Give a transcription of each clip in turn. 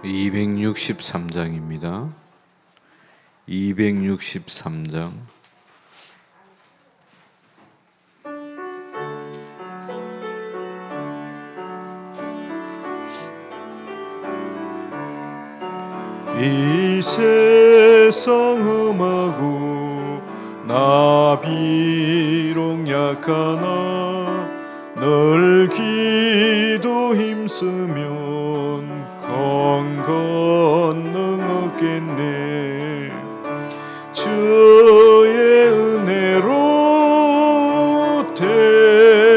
263장입니다. 263장. 이 세상 험하고 나 비록 약하나 널 기도 힘쓰면 건능 얻겠네. 주의 은혜로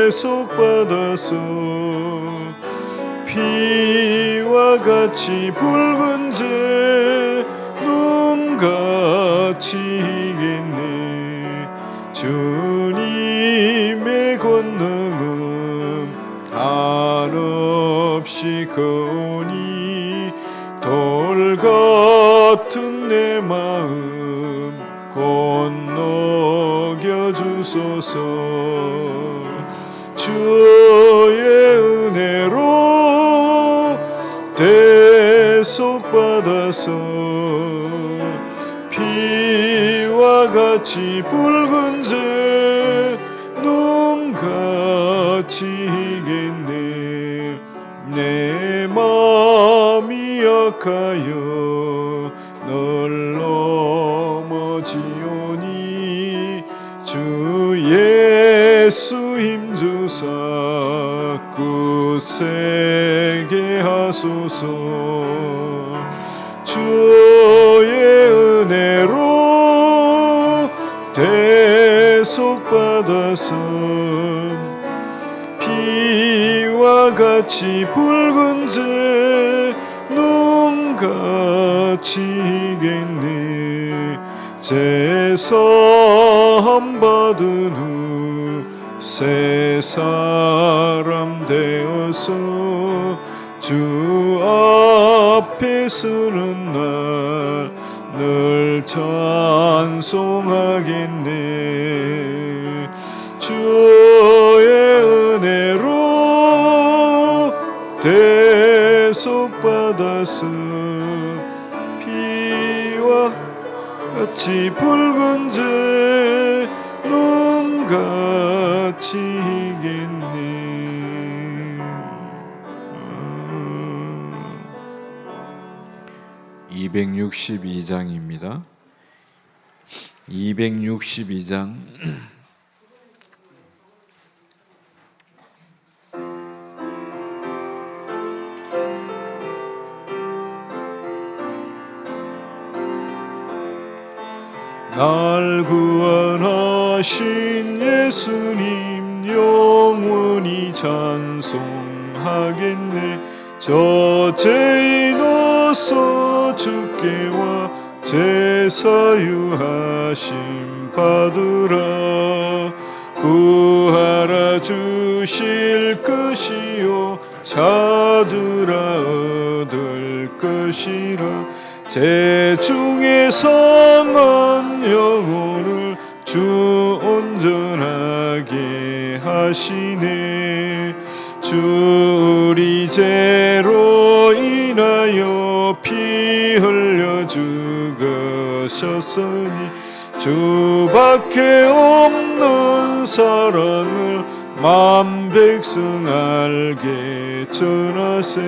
대속받아서 피와 같이 붉은 재 눈같이 이겠네. 주님의 권능은 한없이 크오니 돌 같은 내 마음 건너겨 주소서. 주의 은혜로 대속받아서 피와 같이 붉은 재 눈같이 이겠네. 내 마음이 약하여 널 넘어지오니 주 예수 힘주사 굳세게 하소서. 주의 은혜로 대속받아서 피와 같이 붉은 재 눈같이 이겠네. 제사함 받은 후 새 사람 되어서 주 앞에 서는 날 늘 찬송하겠네. 주의 은혜로 대속받아서 피와 같이 붉은 재 눈같이 이겠네. 262장입니다. 262장. 날 구원하신 예수님 영원히 찬송하겠네. 저 죄인으로서 주께 와 제사유하심 받으라. 구하라 주실 것이요 찾으라 얻을 것이라. 제 중에 성한 영혼을 주 온전하게 하시네. 주 우리 죄로 인하여 피 흘려 죽으셨으니 주밖에 없는 사랑을 만 백성 알게 전하세.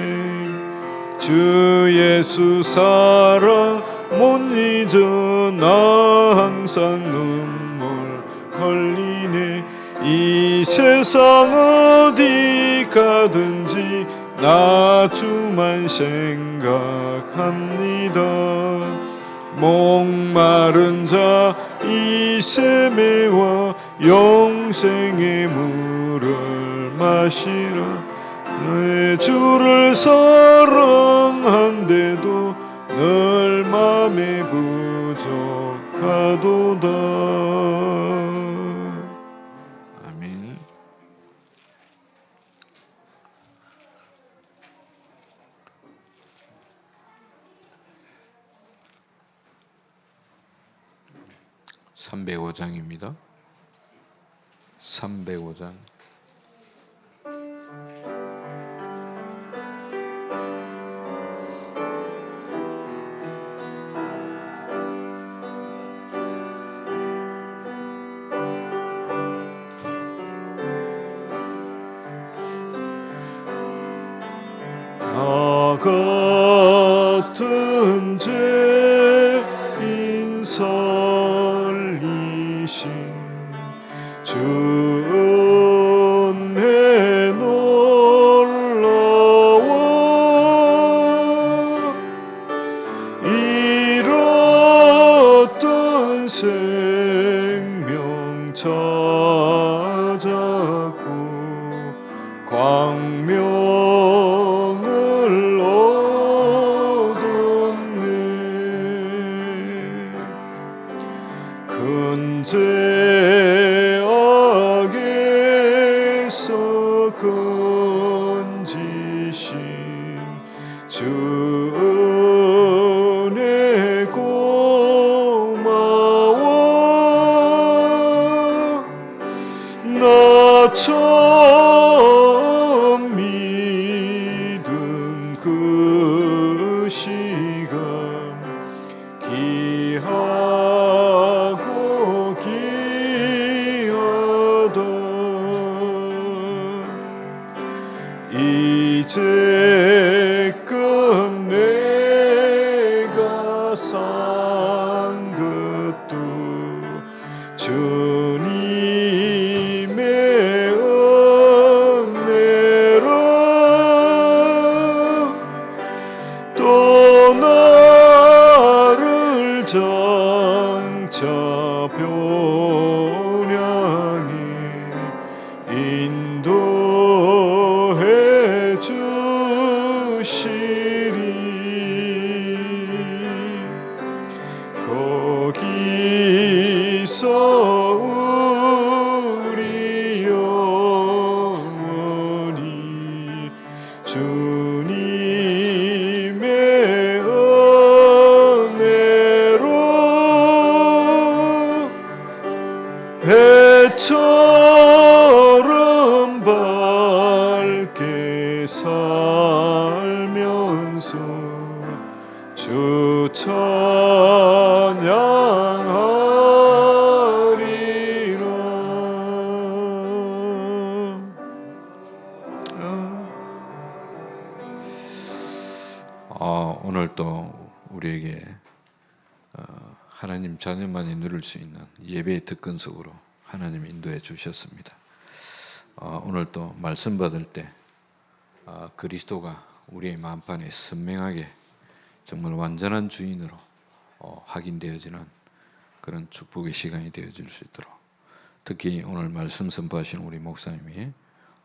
주 예수 사랑 못 잊어 나 항상 눈물 흘리네. 이 세상 어디 가든지 나 주만 생각합니다. 목마른 자 이 샘에와 영생의 물을 마시라. 내 주를 사랑한데도 늘 맘에 부족하도다. 아멘. (305장입니다) 305장. 같은 죄인 살리신 주 은혜 놀라워 잃었던 생명 찾았고 광명을 얻었네 큰 죄악에서 건지신 주 은혜 고마워 나 처음 믿은 그 시간 귀하고 귀하다 이제껏 내가 산 것도 주님의 은혜로 또 나를 장차 변양히 인도해 주시리 거기서 우리 영원히 주님의 은혜로 해처럼 밝게 살면서 주 찬양하리라. 오늘 또 우리에게 하나님 자녀만이 누릴 수 있는 예배의 특권석으로 하나님 인도해 주셨습니다. 오늘 또 말씀 받을 때 그리스도가 우리의 마음판에 선명하게 정말 완전한 주인으로 확인되어지는 그런 축복의 시간이 되어질 수 있도록 특히 오늘 말씀 선포하신 우리 목사님이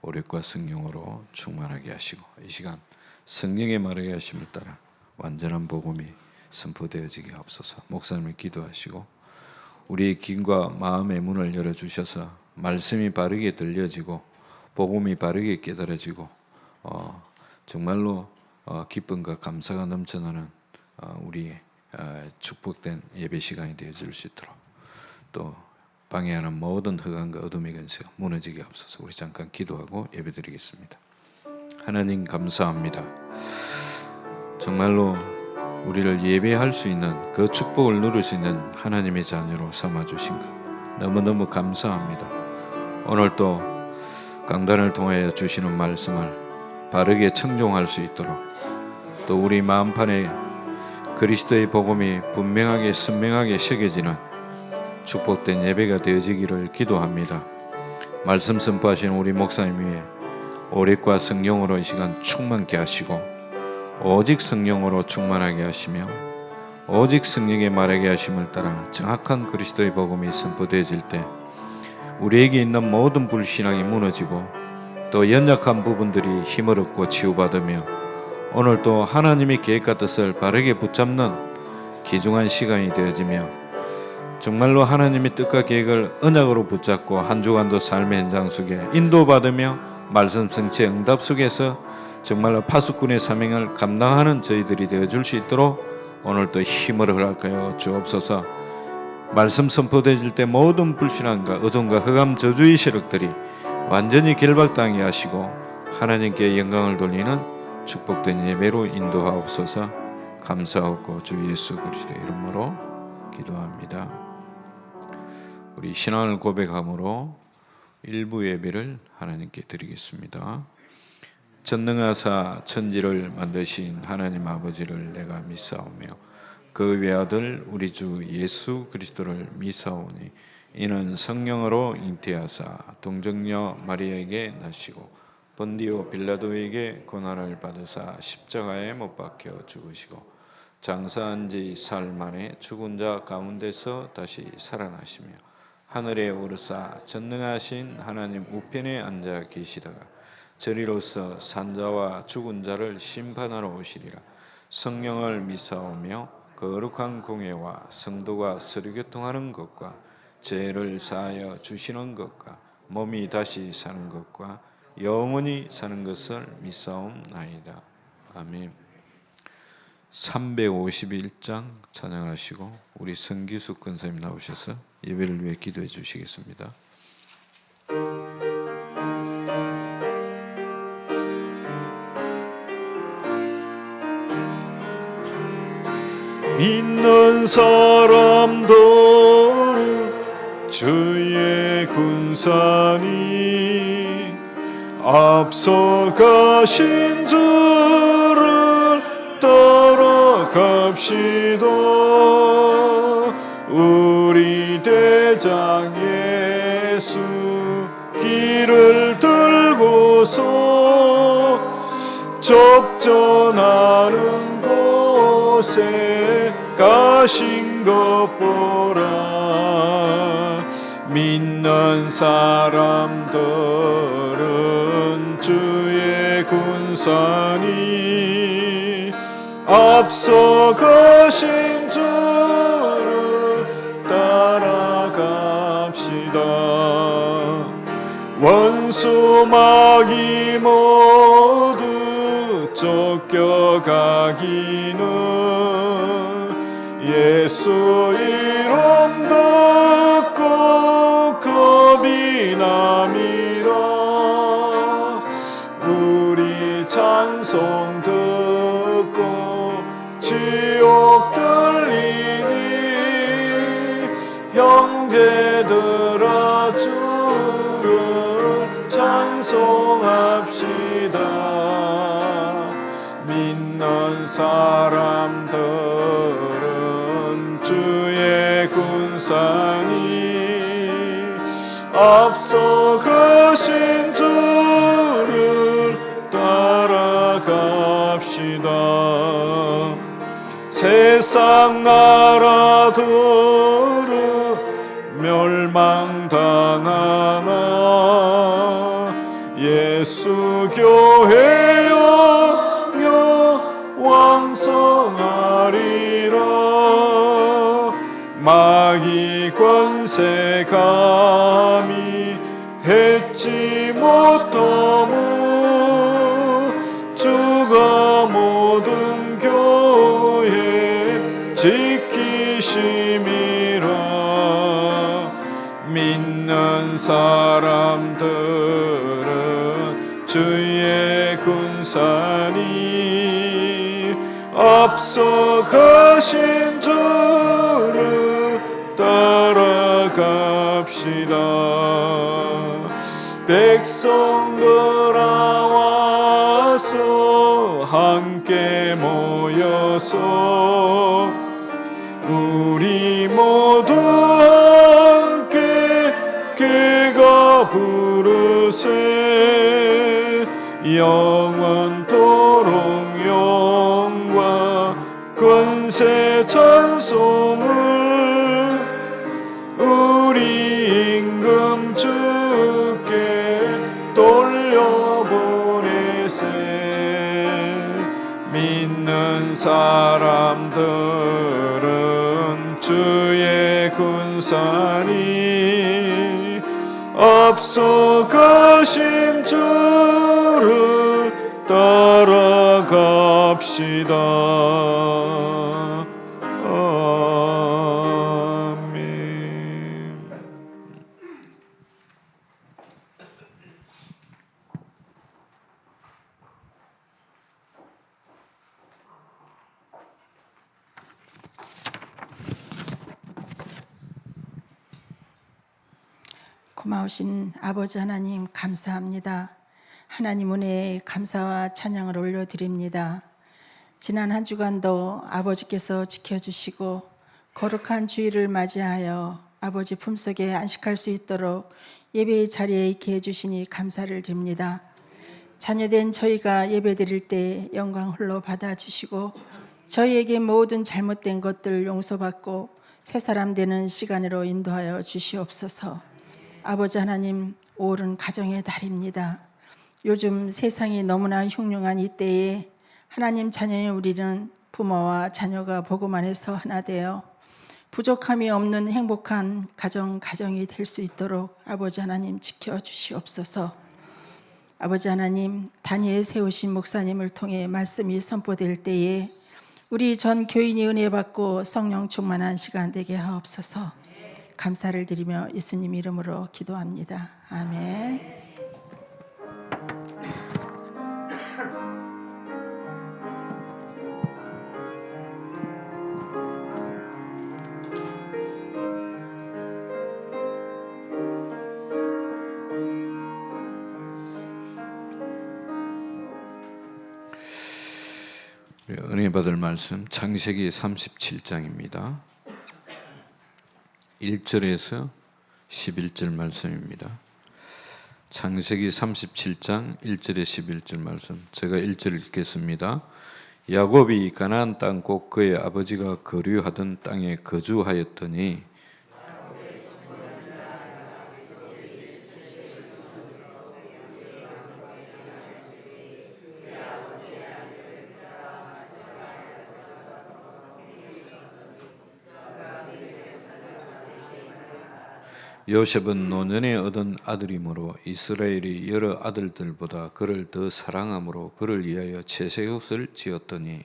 오력과 성령으로 충만하게 하시고 이 시간 성령의 말하게 하심을 따라 완전한 복음이 선포되어지게 하옵소서. 목사님이 기도하시고 우리의 귀과 마음의 문을 열어주셔서 말씀이 바르게 들려지고 복음이 바르게 깨달아지고 정말로 기쁨과 감사가 넘쳐나는 우리의 축복된 예배 시간이 되어질 수 있도록 또 방해하는 모든 흑암과 어둠의 근세가 무너지게 하옵소서. 우리 잠깐 기도하고 예배드리겠습니다. 하나님 감사합니다. 정말로 우리를 예배할 수 있는 그 축복을 누릴 수 있는 하나님의 자녀로 삼아주신 것 너무너무 감사합니다. 오늘 또 강단을 통하여 주시는 말씀을 바르게 청종할 수 있도록 또 우리 마음판에 그리스도의 복음이 분명하게 선명하게 새겨지는 축복된 예배가 되어지기를 기도합니다. 말씀 선포하신 우리 목사님 위에 오력과 성령으로 이 시간 충만케 하시고 오직 성령으로 충만하게 하시며 오직 성령의 말하게 하심을 따라 정확한 그리스도의 복음이 선포되어질 때 우리에게 있는 모든 불신앙이 무너지고 또 연약한 부분들이 힘을 얻고 치유받으며 오늘 또 하나님의 계획과 뜻을 바르게 붙잡는 귀중한 시간이 되어지며 정말로 하나님의 뜻과 계획을 언약으로 붙잡고 한 주간도 삶의 현장 속에 인도받으며 말씀 성취의 응답 속에서 정말로 파수꾼의 사명을 감당하는 저희들이 되어줄 수 있도록 오늘도 힘을 허락하여 주옵소서. 말씀 선포되어질 때 모든 불신앙과 어둠과 흑암 저주의 세력들이 완전히 결박당하게 하시고 하나님께 영광을 돌리는 축복된 예배로 인도하옵소서. 감사하고 주 예수 그리스도의 이름으로 기도합니다. 우리 신앙을 고백함으로 일부 예배를 하나님께 드리겠습니다. 전능하사 천지를 만드신 하나님 아버지를 내가 믿사오며 그 외아들 우리 주 예수 그리스도를 믿사오니 이는 성령으로 잉태하사 동정녀 마리아에게 나시고 본디오 빌라도에게 고난을 받으사 십자가에 못 박혀 죽으시고 장사한 지 사흘 만에 죽은 자 가운데서 다시 살아나시며 하늘에 오르사 전능하신 하나님 우편에 앉아 계시다가 저리로서 산자와 죽은 자를 심판하러 오시리라. 성령을 믿사오며 거룩한 공회와 성도가 서류교통하는 것과 죄를 사하여 주시는 것과 몸이 다시 사는 것과 영원히 사는 것을 믿사옵나이다. 아멘. 351장 찬양하시고 우리 성기숙 권사님 나오셔서 예배를 위해 기도해 주시겠습니다. 믿는 사람들은 주의 군사니 앞서가신 주를 따라갑시다. 우리 대장 예수 길을 들고서 접전하는 곳에 가신 것 보라. 믿는 사람들은 주의 군사니 앞서가신 주를 따라갑시다. 원수 마귀 모두 쫓겨가기는 예수 이름 듣고 겁이 남이라. 우리 찬송 듣고 지옥 들리니 형제들아 주를 찬송합시다. 믿는 사람들은 주의 군사니 앞서가신 주를 따라갑시다. 세상 나라들은 멸망당하나 예수 교회 왕성하리라. 마귀 권세 감히 했지 못하무 주가 모든 교회 지키심이라. 믿는 사람들은 주의 군사니 앞서가신 주를 따라갑시다. 백성들아 와서 함께 모여서 우리 모두 함께 귀가 부르세. 영원토록 영과 권세 찬송을 우리 임금 주께 돌려보내세. 믿는 사람들은 주의 군사니 앞서가신 주를 따라갑시다. 아멘. 고마우신 아버지 하나님 감사합니다. 하나님 은혜에 감사와 찬양을 올려드립니다. 지난 한 주간도 아버지께서 지켜주시고 거룩한 주일을 맞이하여 아버지 품속에 안식할 수 있도록 예배의 자리에 있게 해주시니 감사를 드립니다. 자녀된 저희가 예배드릴 때 영광 홀로 받아주시고 저희에게 모든 잘못된 것들 용서받고 새 사람 되는 시간으로 인도하여 주시옵소서. 아버지 하나님, 5월은 가정의 달입니다. 요즘 세상이 너무나 흉흉한 이때에 하나님 자녀의 우리는 부모와 자녀가 보고만 해서 하나 되어 부족함이 없는 행복한 가정이 될 수 있도록 아버지 하나님 지켜주시옵소서. 아버지 하나님, 단위에 세우신 목사님을 통해 말씀이 선포될 때에 우리 전 교인이 은혜 받고 성령 충만한 시간 되게 하옵소서. 감사를 드리며 예수님 이름으로 기도합니다. 아멘. 은혜 받을 말씀 창세기 37장입니다. 1절에서 11절 말씀입니다. 창세기 37장 1절에 11절 말씀, 제가 1절 읽겠습니다. 야곱이 가나안 땅 곧 그의 아버지가 거류하던 땅에 거주하였더니 요셉은 노년에 얻은 아들이므로 이스라엘이 여러 아들들보다 그를 더 사랑함으로 그를 위하여 채색옷을 지었더니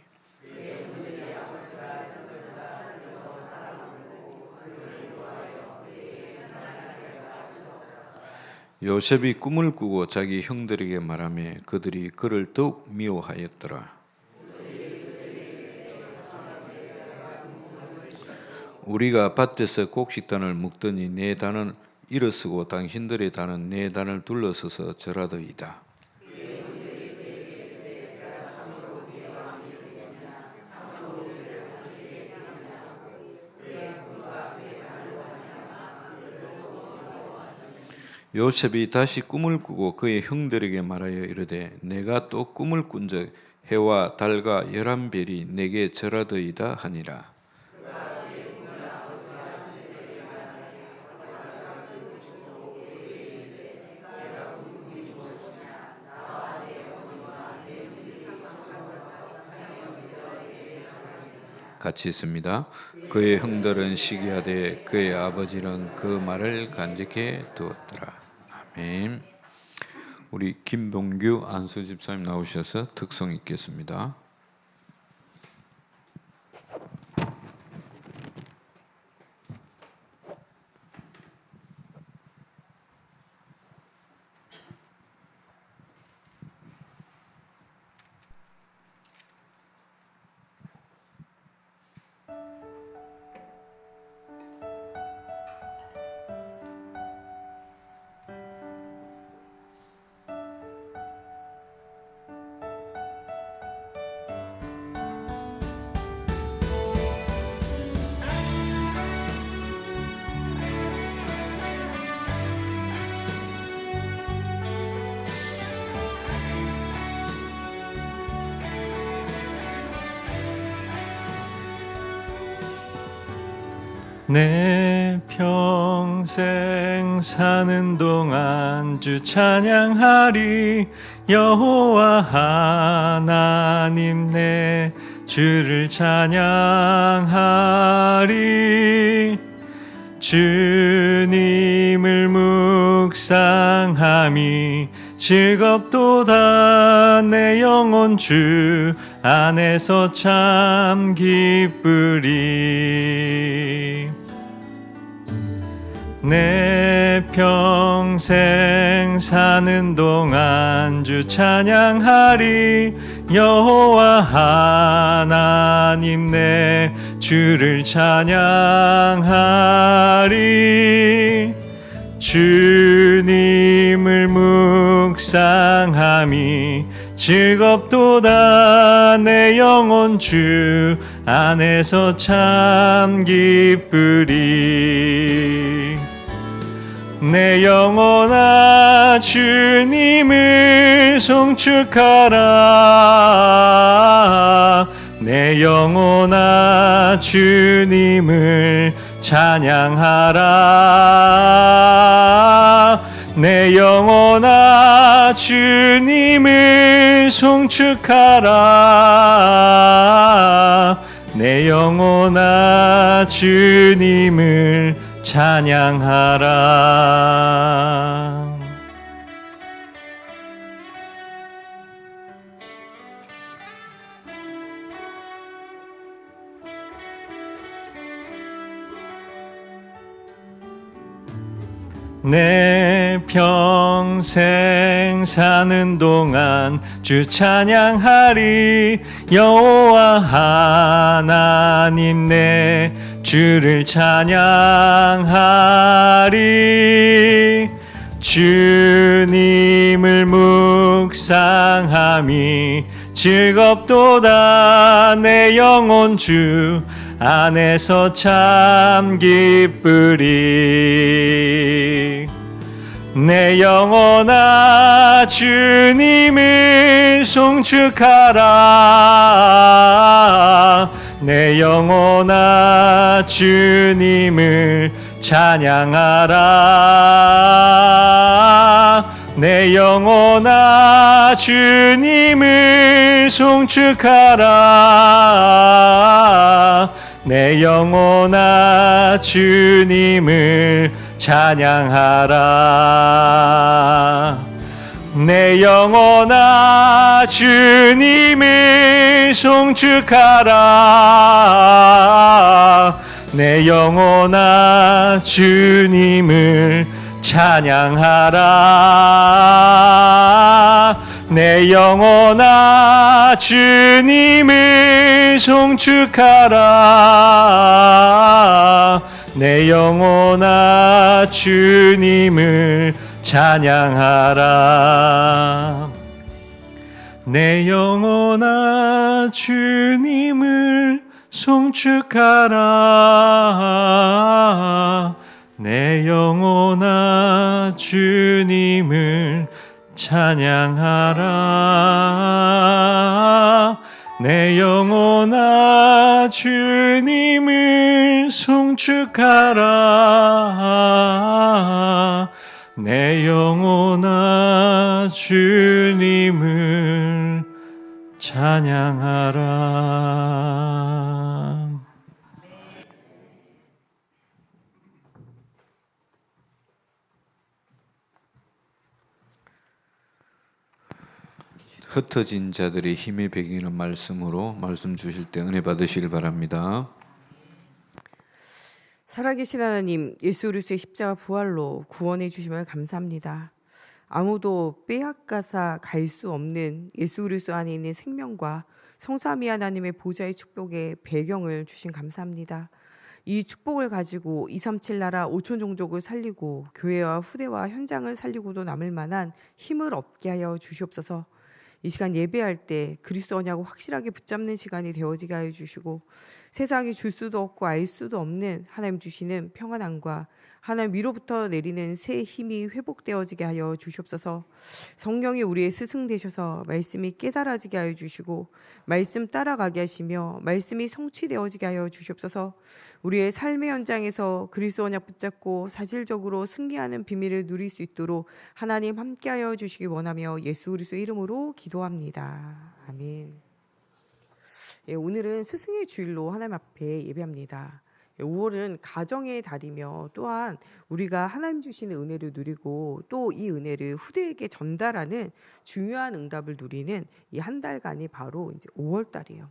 요셉이 꿈을 꾸고 자기 형들에게 말하며 그들이 그를 더욱 미워하였더라. 우리가 밭에서 곡식단을 묶더니 네 단은 일어서고 당신들의 단은 네 단을 둘러서서 절하더이다. 요셉이 다시 꿈을 꾸고 그의 형들에게 말하여 이르되 내가 또 꿈을 꾼적 해와 달과 11별이 내게 절하더이다 하니라. 같이 있습니다. 그의 형들은 시기하되 그의 아버지는 그 말을 간직해 두었더라. 아멘. 우리 김봉규 안수 집사님 나오셔서 특송 읽겠습니다. 내 평생 사는 동안 주 찬양하리. 여호와 하나님 내 주를 찬양하리. 주님을 묵상함이 즐겁도다. 내 영혼 주 안에서 참 기쁘리. 내 평생 사는 동안 주 찬양하리. 여호와 하나님 내 주를 찬양하리. 주님을 묵상함이 즐겁도다. 내 영혼 주 안에서 참 기쁘리. 내 영혼아 주님을 송축하라. 내 영혼아 주님을 찬양하라. 내 영혼아 주님을 송축하라. 내 영혼아 주님을 찬양하라. 내 평생 사는 동안 주 찬양하리. 여호와 하나님 내 주를 찬양하리. 주님을 묵상함이 즐겁도다. 내 영혼 주 안에서 참 기쁘리. 내 영혼아 주님을 송축하라. 내 영혼아 주님을 찬양하라. 내 영혼아 주님을 송축하라. 내 영혼아 주님을 찬양하라. 내 영혼아 주님을 송축하라. 내 영혼아 주님을 찬양하라. 내 영혼아 주님을 송축하라. 내 영혼아 주님을 찬양하라. 내 영혼아 주님을 송축하라. 내 영혼아 주님을 찬양하라. 내 영혼아 주님을 송축하라. 내 영혼아 주님을 찬양하라. 흩어진 자들의 힘이 배기는 말씀으로 말씀 주실 때 은혜 받으시길 바랍니다. 살아계신 하나님, 예수 그리스도의 십자가 부활로 구원해 주심을 감사합니다. 아무도 빼앗가사 갈 수 없는 예수 그리스도 안에 있는 생명과 성삼위 하나님의 보좌의 축복의 배경을 주신 감사합니다. 이 축복을 가지고 237 나라 5천 종족을 살리고 교회와 후대와 현장을 살리고도 남을 만한 힘을 얻게 하여 주시옵소서. 이 시간 예배할 때 그리스도 언약을 확실하게 붙잡는 시간이 되어지게 하여 주시고, 세상이 줄 수도 없고 알 수도 없는 하나님 주시는 평안함과 하나님 위로부터 내리는 새 힘이 회복되어지게 하여 주시옵소서. 성령이 우리의 스승 되셔서 말씀이 깨달아지게 하여 주시고 말씀 따라가게 하시며 말씀이 성취되어지게 하여 주시옵소서. 우리의 삶의 현장에서 그리스도 언약 붙잡고 사실적으로 승리하는 비밀을 누릴 수 있도록 하나님 함께하여 주시기 원하며 예수 그리스도의 이름으로 기도합니다. 아멘. 오늘은 스승의 주일로 하나님 앞에 예배합니다. 5월은 가정의 달이며 또한 우리가 하나님 주시는 은혜를 누리고 또 이 은혜를 후대에게 전달하는 중요한 응답을 누리는 이 한 달간이 바로 이제 5월 달이에요.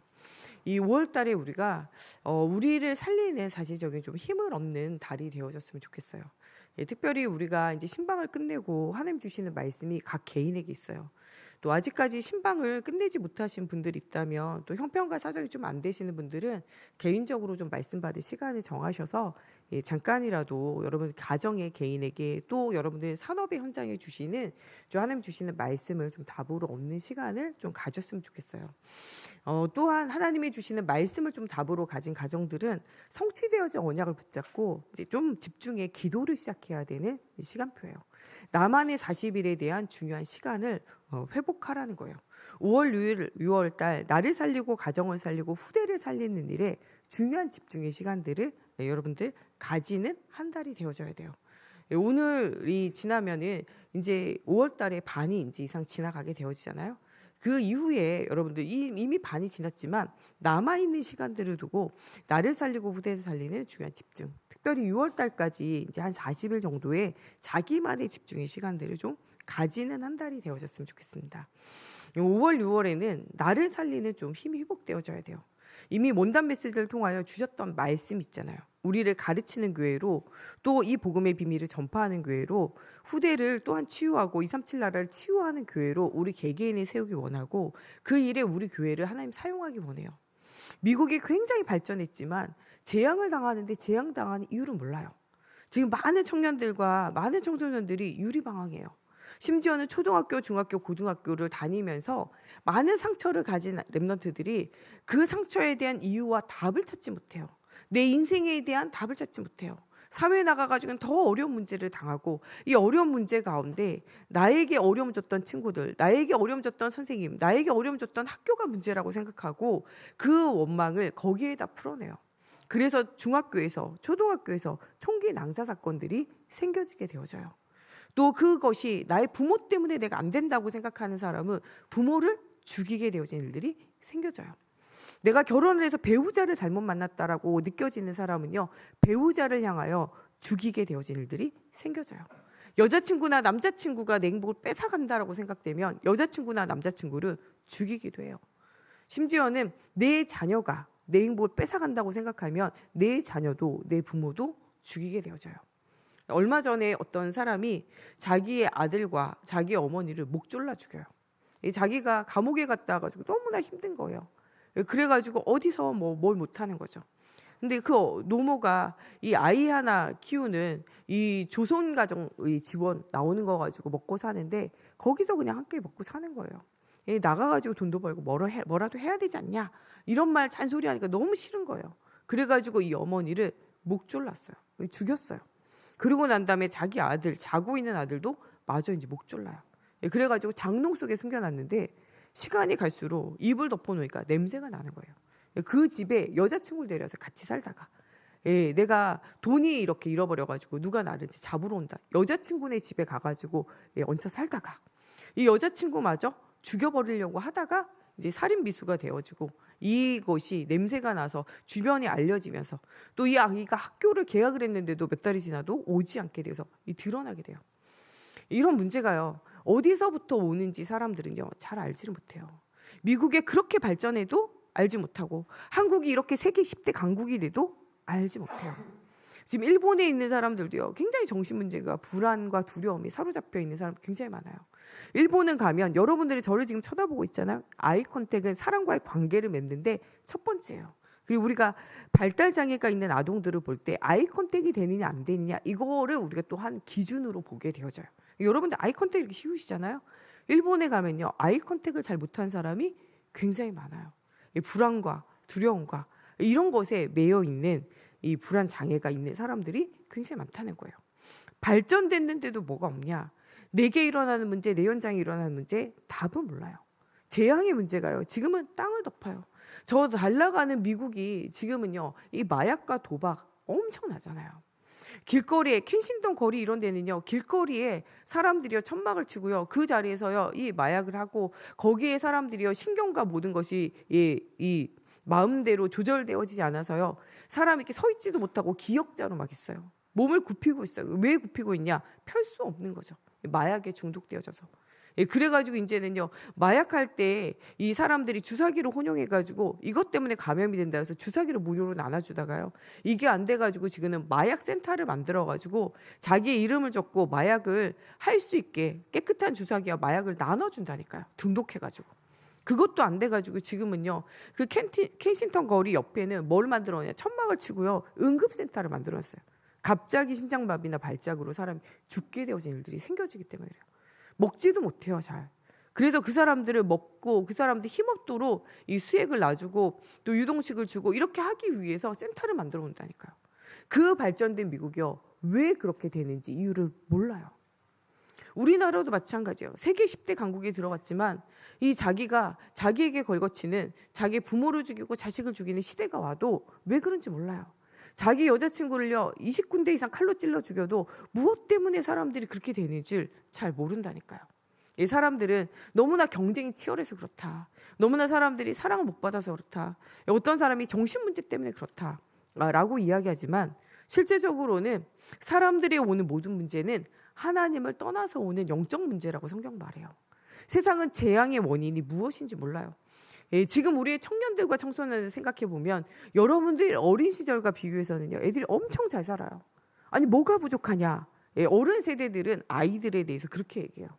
이 5월 달에 우리가 우리를 살리는 사실적인 좀 힘을 얻는 달이 되어졌으면 좋겠어요. 특별히 우리가 이제 신방을 끝내고 하나님 주시는 말씀이 각 개인에게 있어요. 또 아직까지 신방을 끝내지 못하신 분들이 있다면, 또 형편과 사정이 좀 안 되시는 분들은 개인적으로 좀 말씀 받을 시간을 정하셔서 잠깐이라도 여러분 가정의 개인에게, 또 여러분들 산업의 현장에 주시는 하나님 주시는 말씀을 좀 답으로 얻는 시간을 좀 가졌으면 좋겠어요. 또한 하나님이 주시는 말씀을 좀 답으로 가진 가정들은 성취되어진 언약을 붙잡고 이제 좀 집중해 기도를 시작해야 되는 시간표예요. 나만의 40일에 대한 중요한 시간을 회복하라는 거예요. 5월 6월 달 나를 살리고 가정을 살리고 후대를 살리는 일에 중요한 집중의 시간들을 여러분들 가지는 한 달이 되어져야 돼요. 오늘이 지나면은 이제 5월 달에 반이 이제 이상 지나가게 되어지잖아요. 그 이후에 여러분들 이미 반이 지났지만 남아있는 시간들을 두고 나를 살리고 후대를 살리는 중요한 집중, 특별히 6월 달까지 이제 한 40일 정도의 자기만의 집중의 시간들을 좀 가지는 한 달이 되어졌으면 좋겠습니다. 5월 6월에는 나를 살리는 좀 힘이 회복되어져야 돼요. 이미 원단 메시지를 통하여 주셨던 말씀 있잖아요. 우리를 가르치는 교회로, 또 이 복음의 비밀을 전파하는 교회로, 후대를 또한 치유하고 237 나라를 치유하는 교회로 우리 개개인이 세우기 원하고, 그 일에 우리 교회를 하나님 사용하기 원해요. 미국이 굉장히 발전했지만 재앙을 당하는데 재앙당하는 이유를 몰라요. 지금 많은 청년들과 많은 청소년들이 유리방황해요. 심지어는 초등학교, 중학교, 고등학교를 다니면서 많은 상처를 가진 렘넌트들이 그 상처에 대한 이유와 답을 찾지 못해요. 내 인생에 대한 답을 찾지 못해요. 사회에 나가가지고는 더 어려운 문제를 당하고, 이 어려운 문제 가운데 나에게 어려움 줬던 친구들, 나에게 어려움 줬던 선생님, 나에게 어려움 줬던 학교가 문제라고 생각하고 그 원망을 거기에다 풀어내요. 그래서 중학교에서, 초등학교에서 총기 낭사 사건들이 생겨지게 되어져요. 또 그것이 나의 부모 때문에 내가 안 된다고 생각하는 사람은 부모를 죽이게 되어진 일들이 생겨져요. 내가 결혼을 해서 배우자를 잘못 만났다라고 느껴지는 사람은요, 배우자를 향하여 죽이게 되어진 일들이 생겨져요. 여자친구나 남자친구가 내 행복을 뺏어간다라고 생각되면 여자친구나 남자친구를 죽이기도 해요. 심지어는 내 자녀가 내 행복을 뺏어간다고 생각하면 내 자녀도 내 부모도 죽이게 되어져요. 얼마 전에 어떤 사람이 자기의 아들과 자기의 어머니를 목 졸라 죽여요. 자기가 감옥에 갔다 와가지고 너무나 힘든 거예요. 그래가지고 어디서 뭘 못하는 거죠. 근데 그 노모가 이 아이 하나 키우는 이 조선가정의 지원 나오는 거 가지고 먹고 사는데, 거기서 그냥 함께 먹고 사는 거예요. 나가가지고 돈도 벌고 뭐라도 해야 되지 않냐, 이런 말 잔소리 하니까 너무 싫은 거예요. 그래가지고 이 어머니를 목 졸랐어요. 죽였어요. 그러고 난 다음에 자기 아들, 자고 있는 아들도 마저 이제 목 졸라요. 그래가지고 장롱 속에 숨겨놨는데 시간이 갈수록 이불 덮어놓으니까 냄새가 나는 거예요. 그 집에 여자친구를 데려와서 같이 살다가, 내가 돈이 이렇게 잃어버려가지고 누가 나를 잡으러 온다, 여자친구네 집에 가가지고 얹혀 살다가 이 여자친구마저 죽여버리려고 하다가 이제 살인 미수가 되어지고, 이것이 냄새가 나서 주변에 알려지면서, 또 이 아이가 학교를 개학을 했는데도 몇 달이 지나도 오지 않게 돼서 드러나게 돼요. 이런 문제가요, 어디서부터 오는지 사람들은요 잘 알지를 못해요. 미국에 그렇게 발전해도 알지 못하고, 한국이 이렇게 세계 10대 강국이 돼도 알지 못해요. 지금 일본에 있는 사람들도요 굉장히 정신문제가, 불안과 두려움이 사로잡혀 있는 사람 굉장히 많아요. 일본은 가면, 여러분들이 저를 지금 쳐다보고 있잖아요. 아이 컨택은 사람과의 관계를 맺는데 첫 번째예요. 그리고 우리가 발달장애가 있는 아동들을 볼 때 아이 컨택이 되느냐 안 되느냐, 이거를 우리가 또 한 기준으로 보게 되어져요. 여러분들 아이 컨택 이렇게 쉬우시잖아요. 일본에 가면요 아이 컨택을 잘 못한 사람이 굉장히 많아요. 불안과 두려움과 이런 것에 매여 있는 이 불안 장애가 있는 사람들이 굉장히 많다는 거예요. 발전됐는데도 뭐가 없냐? 내게 일어나는 문제, 내 현장에 일어나는 문제 답은 몰라요. 재앙의 문제가요 지금은 땅을 덮어요. 저 잘 나가는 미국이 지금은요 이 마약과 도박 엄청나잖아요. 길거리에, 켄싱턴 거리 이런 데는요 길거리에 사람들이요 천막을 치고요 그 자리에서요 이 마약을 하고, 거기에 사람들이요 신경과 모든 것이 이 마음대로 조절되어지지 않아서요 사람이 이렇게 서 있지도 못하고 기역자로 막 있어요. 몸을 굽히고 있어요. 왜 굽히고 있냐? 펼 수 없는 거죠. 마약에 중독되어져서. 예, 그래가지고 이제는요 마약할 때 이 사람들이 주사기로 혼용해가지고 이것 때문에 감염이 된다 해서 주사기로 무료로 나눠주다가요 이게 안 돼가지고 지금은 마약 센터를 만들어가지고 자기의 이름을 적고 마약을 할 수 있게 깨끗한 주사기와 마약을 나눠준다니까요. 등록해가지고. 그것도 안 돼가지고 지금은요 그 켄싱턴 거리 옆에는 뭘 만들었냐 천막을 치고요 응급센터를 만들었어요. 갑자기 심장마비나 발작으로 사람이 죽게 되어진 일들이 생겨지기 때문에 그래요. 먹지도 못해요 잘. 그래서 그 사람들을 먹고 그 사람들 힘없도록 이 수액을 놔주고 또 유동식을 주고 이렇게 하기 위해서 센터를 만들어 놓는다니까요. 그 발전된 미국이요 왜 그렇게 되는지 이유를 몰라요. 우리나라도 마찬가지예요. 세계 10대 강국에 들어갔지만 이 자기가 자기에게 걸거치는 자기 부모를 죽이고 자식을 죽이는 시대가 와도 왜 그런지 몰라요. 자기 여자친구를요 20군데 이상 칼로 찔러 죽여도 무엇 때문에 사람들이 그렇게 되는지 잘 모른다니까요. 이 사람들은 너무나 경쟁이 치열해서 그렇다. 너무나 사람들이 사랑을 못 받아서 그렇다. 어떤 사람이 정신문제 때문에 그렇다 라고 이야기하지만 실제적으로는 사람들이 오는 모든 문제는 하나님을 떠나서 오는 영적 문제라고 성경 말해요. 세상은 재앙의 원인이 무엇인지 몰라요. 예, 지금 우리의 청년들과 청소년을 생각해 보면 여러분들 어린 시절과 비교해서는요 애들이 엄청 잘 살아요. 아니 뭐가 부족하냐. 예, 어른 세대들은 아이들에 대해서 그렇게 얘기해요.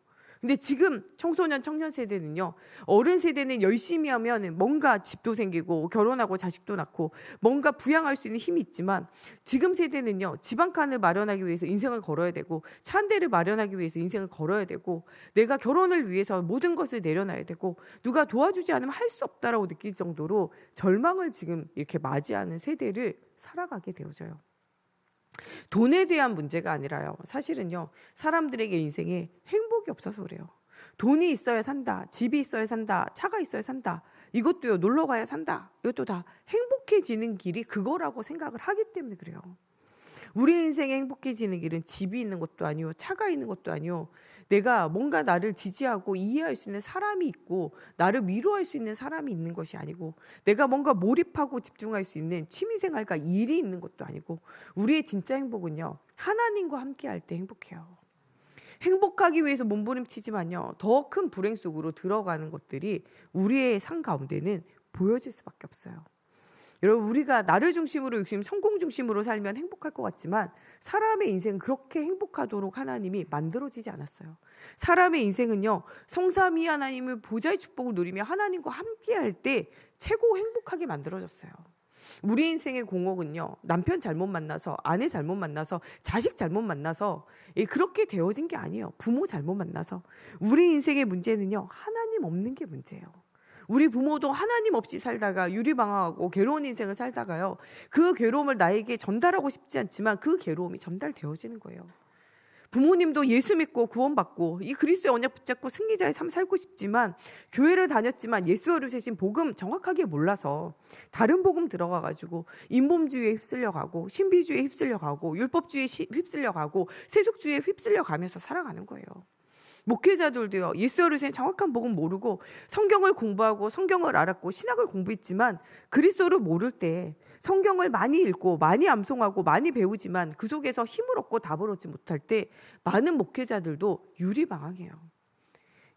근데 지금 청소년 청년 세대는요 어른 세대는 열심히 하면 뭔가 집도 생기고 결혼하고 자식도 낳고 뭔가 부양할 수 있는 힘이 있지만 지금 세대는요 집 한 칸을 마련하기 위해서 인생을 걸어야 되고 차 한 대를 마련하기 위해서 인생을 걸어야 되고 내가 결혼을 위해서 모든 것을 내려놔야 되고 누가 도와주지 않으면 할 수 없다라고 느낄 정도로 절망을 지금 이렇게 맞이하는 세대를 살아가게 되어져요. 돈에 대한 문제가 아니라요. 사실은요, 사람들에게 인생에 행복이 없어서 그래요. 돈이 있어야 산다. 집이 있어야 산다. 차가 있어야 산다. 이것도요, 놀러 가야 산다. 이것도 다 행복해지는 길이 그거라고 생각을 하기 때문에 그래요. 우리 인생에 행복해지는 길은 집이 있는 것도 아니요, 차가 있는 것도 아니요, 내가 뭔가 나를 지지하고 이해할 수 있는 사람이 있고 나를 위로할 수 있는 사람이 있는 것이 아니고 내가 뭔가 몰입하고 집중할 수 있는 취미생활과 일이 있는 것도 아니고 우리의 진짜 행복은요 하나님과 함께할 때 행복해요. 행복하기 위해서 몸부림치지만요 더 큰 불행 속으로 들어가는 것들이 우리의 삶 가운데는 보여질 수밖에 없어요. 여러분 우리가 나를 중심으로 성공 중심으로 살면 행복할 것 같지만 사람의 인생은 그렇게 행복하도록 하나님이 만들어지지 않았어요. 사람의 인생은요 성삼위 하나님의 보좌의 축복을 누리며 하나님과 함께할 때 최고 행복하게 만들어졌어요. 우리 인생의 공허는요 남편 잘못 만나서 아내 잘못 만나서 자식 잘못 만나서 그렇게 되어진 게 아니에요. 부모 잘못 만나서. 우리 인생의 문제는요 하나님 없는 게 문제예요. 우리 부모도 하나님 없이 살다가 유리방황하고 괴로운 인생을 살다가요 그 괴로움을 나에게 전달하고 싶지 않지만 그 괴로움이 전달되어지는 거예요. 부모님도 예수 믿고 구원받고 이 그리스도의 언약 붙잡고 승리자의 삶 살고 싶지만 교회를 다녔지만 예수를 세신 복음 정확하게 몰라서 다른 복음 들어가가지고 인본주의에 휩쓸려가고 신비주의에 휩쓸려가고 율법주의에 휩쓸려가고 세속주의에 휩쓸려가면서 살아가는 거예요. 목회자들도요 예수 어르신 정확한 복음 모르고 성경을 공부하고 성경을 알았고 신학을 공부했지만 그리스도를 모를 때 성경을 많이 읽고 많이 암송하고 많이 배우지만 그 속에서 힘을 얻고 답을 얻지 못할 때 많은 목회자들도 유리방황해요.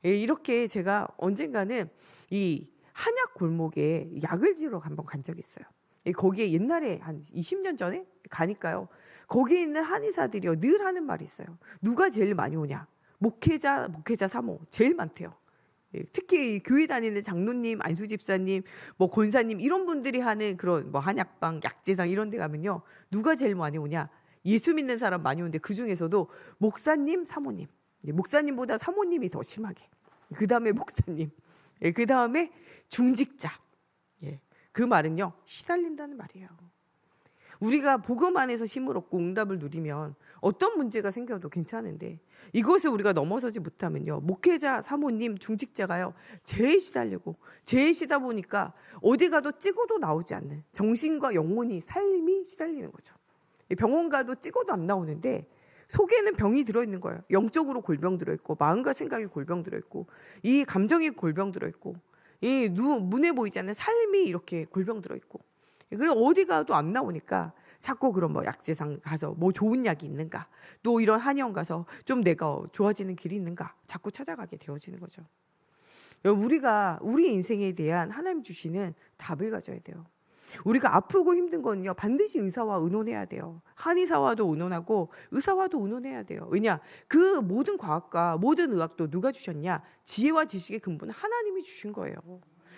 이렇게 제가 언젠가는 이 한약 골목에 약을 지러 한번 간 적이 있어요. 거기에 옛날에 한 20년 전에 가니까요 거기에 있는 한의사들이요 늘 하는 말이 있어요. 누가 제일 많이 오냐? 목회자 사모 제일 많대요. 특히 교회 다니는 장로님, 안수집사님, 뭐 권사님 이런 분들이 하는 그런 뭐 한약방, 약재상 이런 데 가면요. 누가 제일 많이 오냐? 예수 믿는 사람 많이 오는데 그 중에서도 목사님, 사모님. 목사님보다 사모님이 더 심하게. 그 다음에 목사님. 그 다음에 중직자. 그 말은요. 시달린다는 말이에요. 우리가 복음 안에서 힘을 얻고 응답을 누리면 어떤 문제가 생겨도 괜찮은데 이것을 우리가 넘어서지 못하면요. 목회자, 사모님, 중직자가요. 제일 시달리고 제일 시다 보니까 어디 가도 찍어도 나오지 않는 정신과 영혼이 삶이 시달리는 거죠. 병원 가도 찍어도 안 나오는데 속에는 병이 들어있는 거예요. 영적으로 골병 들어있고 마음과 생각이 골병 들어있고 이 감정이 골병 들어있고 이 눈에 보이지 않는 삶이 이렇게 골병 들어있고 그리고 어디 가도 안 나오니까 자꾸 그런 뭐 약재상 가서 뭐 좋은 약이 있는가, 또 이런 한의원 가서 좀 내가 좋아지는 길이 있는가 자꾸 찾아가게 되어지는 거죠. 여러분, 우리가 우리 인생에 대한 하나님 주시는 답을 가져야 돼요. 우리가 아프고 힘든 거는요, 반드시 의사와 의논해야 돼요. 한의사와도 의논하고 의사와도 의논해야 돼요. 왜냐? 그 모든 과학과 모든 의학도 누가 주셨냐? 지혜와 지식의 근본은 하나님이 주신 거예요.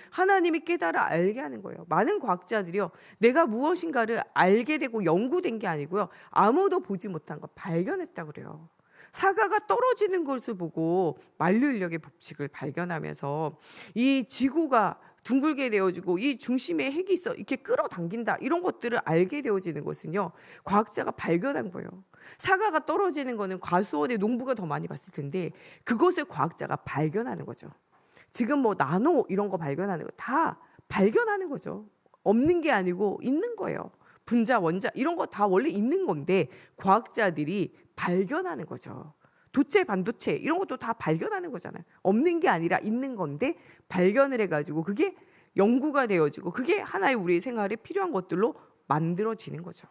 하나님이 깨달아 알게 하는 거예요. 많은 과학자들이요, 내가 무엇인가를 알게 되고 연구된 게 아니고요, 아무도 보지 못한 거 발견했다 그래요. 사과가 떨어지는 것을 보고 만류인력의 법칙을 발견하면서 이 지구가 둥글게 되어지고 이 중심에 핵이 있어 이렇게 끌어당긴다, 이런 것들을 알게 되어지는 것은요, 과학자가 발견한 거예요. 사과가 떨어지는 거는 과수원의 농부가 더 많이 봤을 텐데 그것을 과학자가 발견하는 거죠. 지금 뭐 나노 이런 거 발견하는 거 다 발견하는 거죠. 없는 게 아니고 있는 거예요. 분자, 원자 이런 거 다 원래 있는 건데 과학자들이 발견하는 거죠. 도체, 반도체 이런 것도 다 발견하는 거잖아요. 없는 게 아니라 있는 건데 발견을 해가지고 그게 연구가 되어지고 그게 하나의 우리 생활에 필요한 것들로 만들어지는 거죠.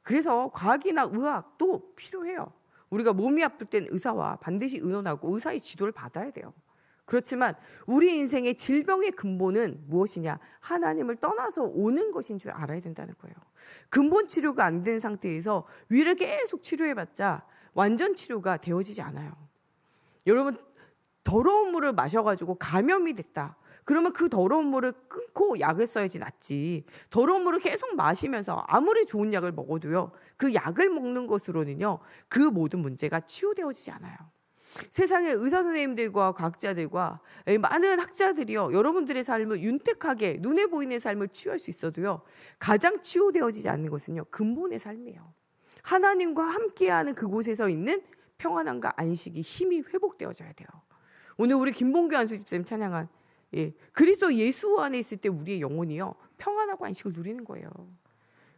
그래서 과학이나 의학도 필요해요. 우리가 몸이 아플 땐 의사와 반드시 의논하고 의사의 지도를 받아야 돼요. 그렇지만 우리 인생의 질병의 근본은 무엇이냐? 하나님을 떠나서 오는 것인 줄 알아야 된다는 거예요. 근본 치료가 안 된 상태에서 위를 계속 치료해봤자 완전 치료가 되어지지 않아요. 여러분, 더러운 물을 마셔가지고 감염이 됐다. 그러면 그 더러운 물을 끊고 약을 써야지 낫지. 더러운 물을 계속 마시면서 아무리 좋은 약을 먹어도요, 그 약을 먹는 것으로는요, 그 모든 문제가 치유되어지지 않아요. 세상의 의사 선생님들과 과학자들과 많은 학자들이요, 여러분들의 삶을 윤택하게 눈에 보이는 삶을 치유할 수 있어도요, 가장 치유되어지지 않는 것은요, 근본의 삶이에요. 하나님과 함께하는 그곳에서 있는 평안함과 안식이, 힘이 회복되어져야 돼요. 오늘 우리 김봉규 안수 집사님 찬양한 그리스도 예수 안에 있을 때 우리의 영혼이요, 평안하고 안식을 누리는 거예요.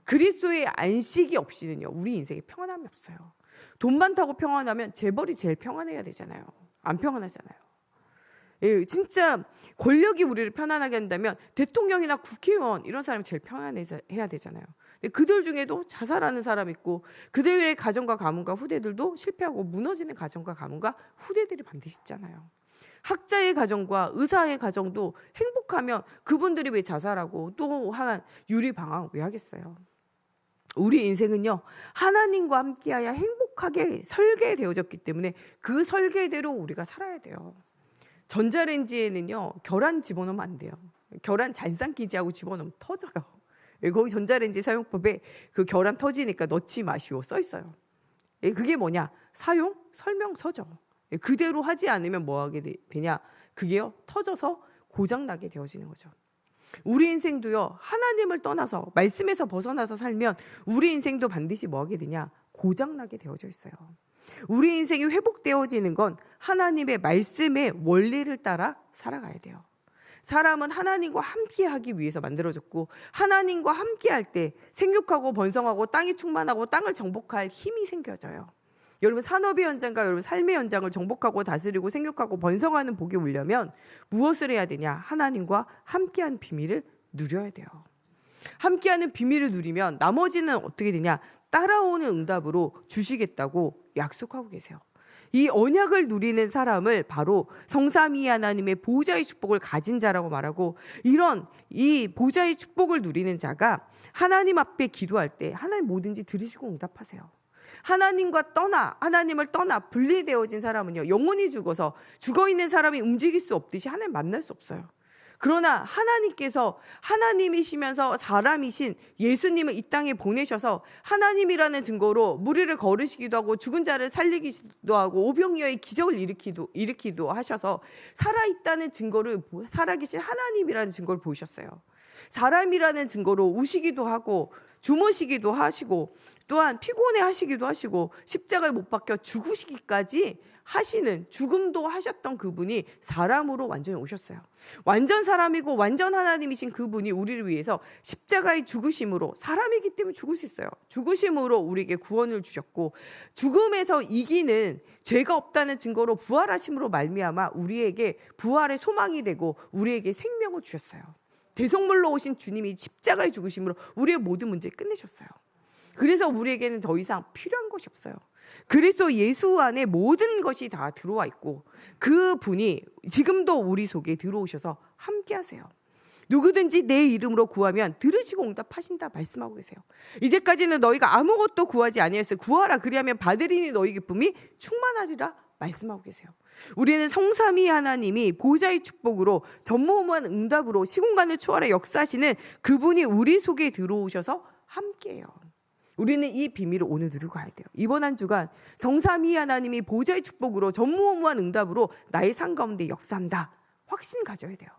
그리스도의 안식이 없이는요, 우리 인생에 평안함이 없어요. 돈 많다고 평안하면 재벌이 제일 평안해야 되잖아요. 안 평안하잖아요. 진짜 권력이 우리를 편안하게 한다면 대통령이나 국회의원 이런 사람이 제일 평안해야 되잖아요. 근데 그들 중에도 자살하는 사람 있고 그들의 가정과 가문과 후대들도 실패하고 무너지는 가정과 가문과 후대들이 반드시 있잖아요. 학자의 가정과 의사의 가정도 행복하면 그분들이 왜 자살하고 또 한 유리방황 왜 하겠어요? 우리 인생은요, 하나님과 함께하여 행복하게 설계되어졌기 때문에 그 설계대로 우리가 살아야 돼요. 전자레인지에는요, 계란 집어넣으면 안 돼요. 계란 잔상기지하고 집어넣으면 터져요. 거기 전자레인지 사용법에 그 계란 터지니까 넣지 마시오 써 있어요. 그게 뭐냐? 사용 설명서죠. 그대로 하지 않으면 뭐 하게 되냐? 그게요, 터져서 고장나게 되어지는 거죠. 우리 인생도요, 하나님을 떠나서 말씀에서 벗어나서 살면 우리 인생도 반드시 뭐 하게 되냐? 고장나게 되어져 있어요. 우리 인생이 회복되어지는 건 하나님의 말씀의 원리를 따라 살아가야 돼요. 사람은 하나님과 함께하기 위해서 만들어졌고 하나님과 함께할 때 생육하고 번성하고 땅이 충만하고 땅을 정복할 힘이 생겨져요. 여러분, 산업의 현장과 여러분 삶의 현장을 정복하고 다스리고 생육하고 번성하는 복이 오려면 무엇을 해야 되냐? 하나님과 함께하는 비밀을 누려야 돼요. 함께하는 비밀을 누리면 나머지는 어떻게 되냐? 따라오는 응답으로 주시겠다고 약속하고 계세요. 이 언약을 누리는 사람을 바로 성삼위 하나님의 보좌의 축복을 가진 자라고 말하고, 이런 이 보좌의 축복을 누리는 자가 하나님 앞에 기도할 때 하나님 뭐든지 들으시고 응답하세요. 하나님을 떠나 분리되어진 사람은요, 영혼이 죽어서 죽어있는 사람이 움직일 수 없듯이 하나님 만날 수 없어요. 그러나 하나님께서 하나님이시면서 사람이신 예수님을 이 땅에 보내셔서 하나님이라는 증거로 무리를 걸으시기도 하고 죽은 자를 살리기도 하고 오병이어의 기적을 일으키기도 하셔서 살아있다는 증거를, 살아계신 하나님이라는 증거를 보이셨어요. 사람이라는 증거로 우시기도 하고 주무시기도 하시고 또한 피곤해 하시기도 하시고 십자가에 못 박혀 죽으시기까지 하시는, 죽음도 하셨던 그분이 사람으로 완전히 오셨어요. 완전 사람이고 완전 하나님이신 그분이 우리를 위해서 십자가의 죽으심으로, 사람이기 때문에 죽을 수 있어요. 죽으심으로 우리에게 구원을 주셨고 죽음에서 이기는, 죄가 없다는 증거로 부활하심으로 말미암아 우리에게 부활의 소망이 되고 우리에게 생명을 주셨어요. 대속물로 오신 주님이 십자가의 죽으심으로 우리의 모든 문제를 끝내셨어요. 그래서 우리에게는 더 이상 필요한 것이 없어요. 그래서 예수 안에 모든 것이 다 들어와 있고 그 분이 지금도 우리 속에 들어오셔서 함께 하세요. 누구든지 내 이름으로 구하면 들으시고 응답하신다 말씀하고 계세요. 이제까지는 너희가 아무것도 구하지 아니하였어요. 구하라 그리하면 받으리니 너희 기쁨이 충만하리라 말씀하고 계세요. 우리는 성삼위 하나님이 보좌의 축복으로 전무후무한 응답으로 시공간을 초월해 역사하시는 그분이 우리 속에 들어오셔서 함께해요. 우리는 이 비밀을 오늘 누리고 가야 돼요. 이번 한 주간 성삼위 하나님이 보좌의 축복으로 전무후무한 응답으로 나의 삶 가운데 역사한다. 확신 가져야 돼요.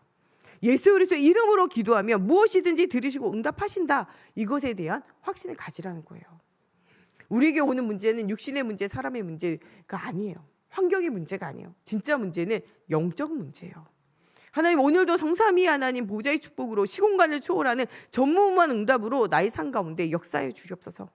예수 그리스도 이름으로 기도하며 무엇이든지 들으시고 응답하신다. 이것에 대한 확신을 가지라는 거예요. 우리에게 오는 문제는 육신의 문제, 사람의 문제가 아니에요. 환경의 문제가 아니에요. 진짜 문제는 영적 문제예요. 하나님 오늘도 성삼위 하나님 보좌의 축복으로 시공간을 초월하는 전무후무한 응답으로 나의 삶 가운데 역사해 주시옵소서.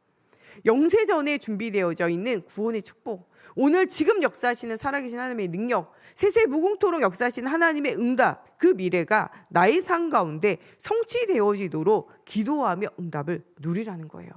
영세전에 준비되어져 있는 구원의 축복, 오늘 지금 역사하시는 살아계신 하나님의 능력, 세세 무궁토록 역사하시는 하나님의 응답, 그 미래가 나의 삶 가운데 성취되어지도록 기도하며 응답을 누리라는 거예요.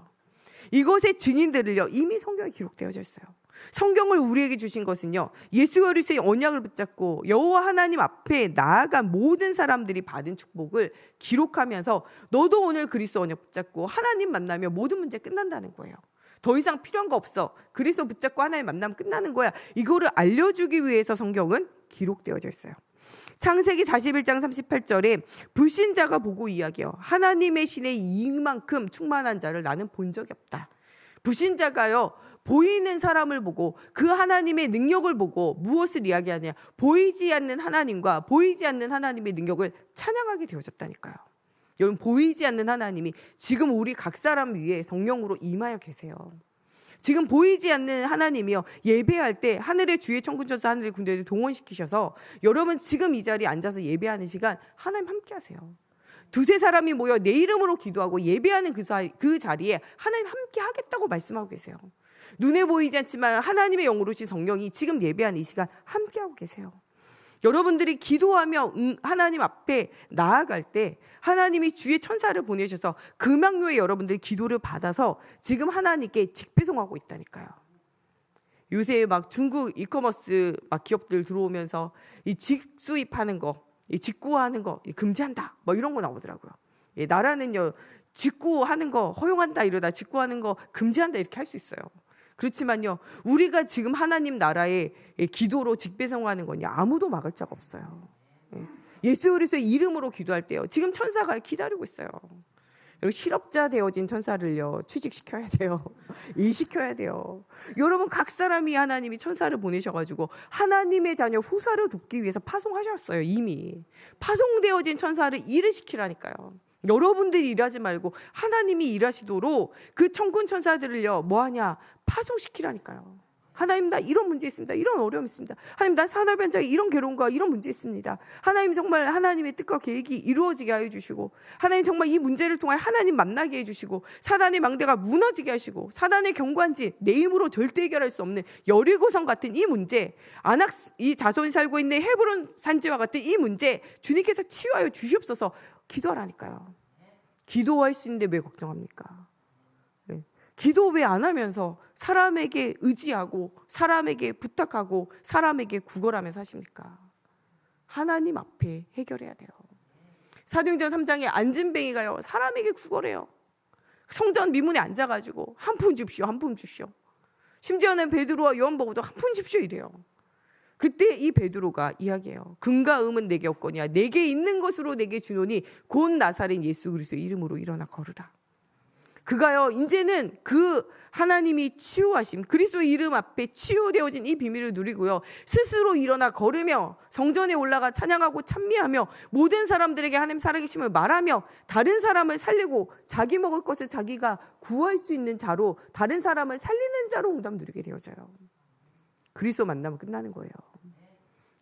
이것의 증인들을요 이미 성경에 기록되어져 있어요. 성경을 우리에게 주신 것은요 예수 그리스도의 언약을 붙잡고 여호와 하나님 앞에 나아간 모든 사람들이 받은 축복을 기록하면서 너도 오늘 그리스도 언약 붙잡고 하나님 만나면 모든 문제 끝난다는 거예요. 더 이상 필요한 거 없어. 그리스도 붙잡고 하나님 만나면 끝나는 거야. 이거를 알려주기 위해서 성경은 기록되어져 있어요. 창세기 41장 38절에 불신자가 보고 이야기해요. 하나님의 신의 이만큼 충만한 자를 나는 본 적이 없다. 불신자가요 보이는 사람을 보고 그 하나님의 능력을 보고 무엇을 이야기하냐, 보이지 않는 하나님과 보이지 않는 하나님의 능력을 찬양하게 되어졌다니까요. 여러분, 보이지 않는 하나님이 지금 우리 각 사람 위에 성령으로 임하여 계세요. 지금 보이지 않는 하나님이요 예배할 때 하늘의 주의 천군천사 하늘의 군대를 동원시키셔서 여러분 지금 이 자리에 앉아서 예배하는 시간 하나님 함께 하세요. 두세 사람이 모여 내 이름으로 기도하고 예배하는 그 자리에 하나님 함께 하겠다고 말씀하고 계세요. 눈에 보이지 않지만 하나님의 영으로 오신 성령이 지금 예배하는 이 시간 함께하고 계세요. 여러분들이 기도하며 하나님 앞에 나아갈 때 하나님이 주의 천사를 보내셔서 금양요에 여러분들이 기도를 받아서 지금 하나님께 직배송하고 있다니까요. 요새 막 중국 이커머스 막 기업들 들어오면서 이 직수입하는 거, 이 직구하는 거 금지한다, 뭐 이런 거 나오더라고요. 나라는요 직구하는 거 허용한다 이러다 직구하는 거 금지한다 이렇게 할 수 있어요. 그렇지만요 우리가 지금 하나님 나라의 기도로 직배송하는 건요 아무도 막을 자가 없어요. 예수 그리스도의 이름으로 기도할 때요 지금 천사가 기다리고 있어요. 여러분, 실업자 되어진 천사를요 취직시켜야 돼요. 일시켜야 돼요. 여러분, 각 사람이 하나님이 천사를 보내셔가지고 하나님의 자녀 후사를 돕기 위해서 파송하셨어요. 이미 파송되어진 천사를 일을 시키라니까요. 여러분들이 일하지 말고 하나님이 일하시도록 그 천군 천사들을요 뭐하냐, 파송시키라니까요. 하나님, 나 이런 문제 있습니다. 이런 어려움 있습니다. 하나님, 나 산업 현장에 이런 괴로움과 이런 문제 있습니다. 하나님, 정말 하나님의 뜻과 계획이 이루어지게 하여 주시고, 하나님 정말 이 문제를 통해 하나님 만나게 해주시고, 사단의 망대가 무너지게 하시고, 사단의 경관지 내 힘으로 절대 해결할 수 없는 여리고성 같은 이 문제, 이 자손이 살고 있는 헤브론 산지와 같은 이 문제 주님께서 치유하여 주시옵소서. 기도하라니까요. 기도할 수 있는데 왜 걱정합니까? 기도 왜 안 하면서 사람에게 의지하고 사람에게 부탁하고 사람에게 구걸하며 사십니까? 하나님 앞에 해결해야 돼요. 사도행전 3장에 안진뱅이가요 사람에게 구걸해요. 성전 미문에 앉아가지고 한 푼 줍시오, 한 푼 줍시오. 심지어는 베드로와 요한보고도 한 푼 줍시오 이래요. 그때 이 베드로가 이야기해요. 금과 음은 내게 없거니와 내게 있는 것으로 내게 주노니 곧 나사렛 예수 그리스도의 이름으로 일어나 걸으라. 그가요 이제는 그 하나님이 치유하심 그리스도의 이름 앞에 치유되어진 이 비밀을 누리고요 스스로 일어나 걸으며 성전에 올라가 찬양하고 찬미하며 모든 사람들에게 하나님 살아계심을 말하며 다른 사람을 살리고 자기 먹을 것을 자기가 구할 수 있는 자로 다른 사람을 살리는 자로 응답 누리게 되어져요. 그리스도 만나면 끝나는 거예요.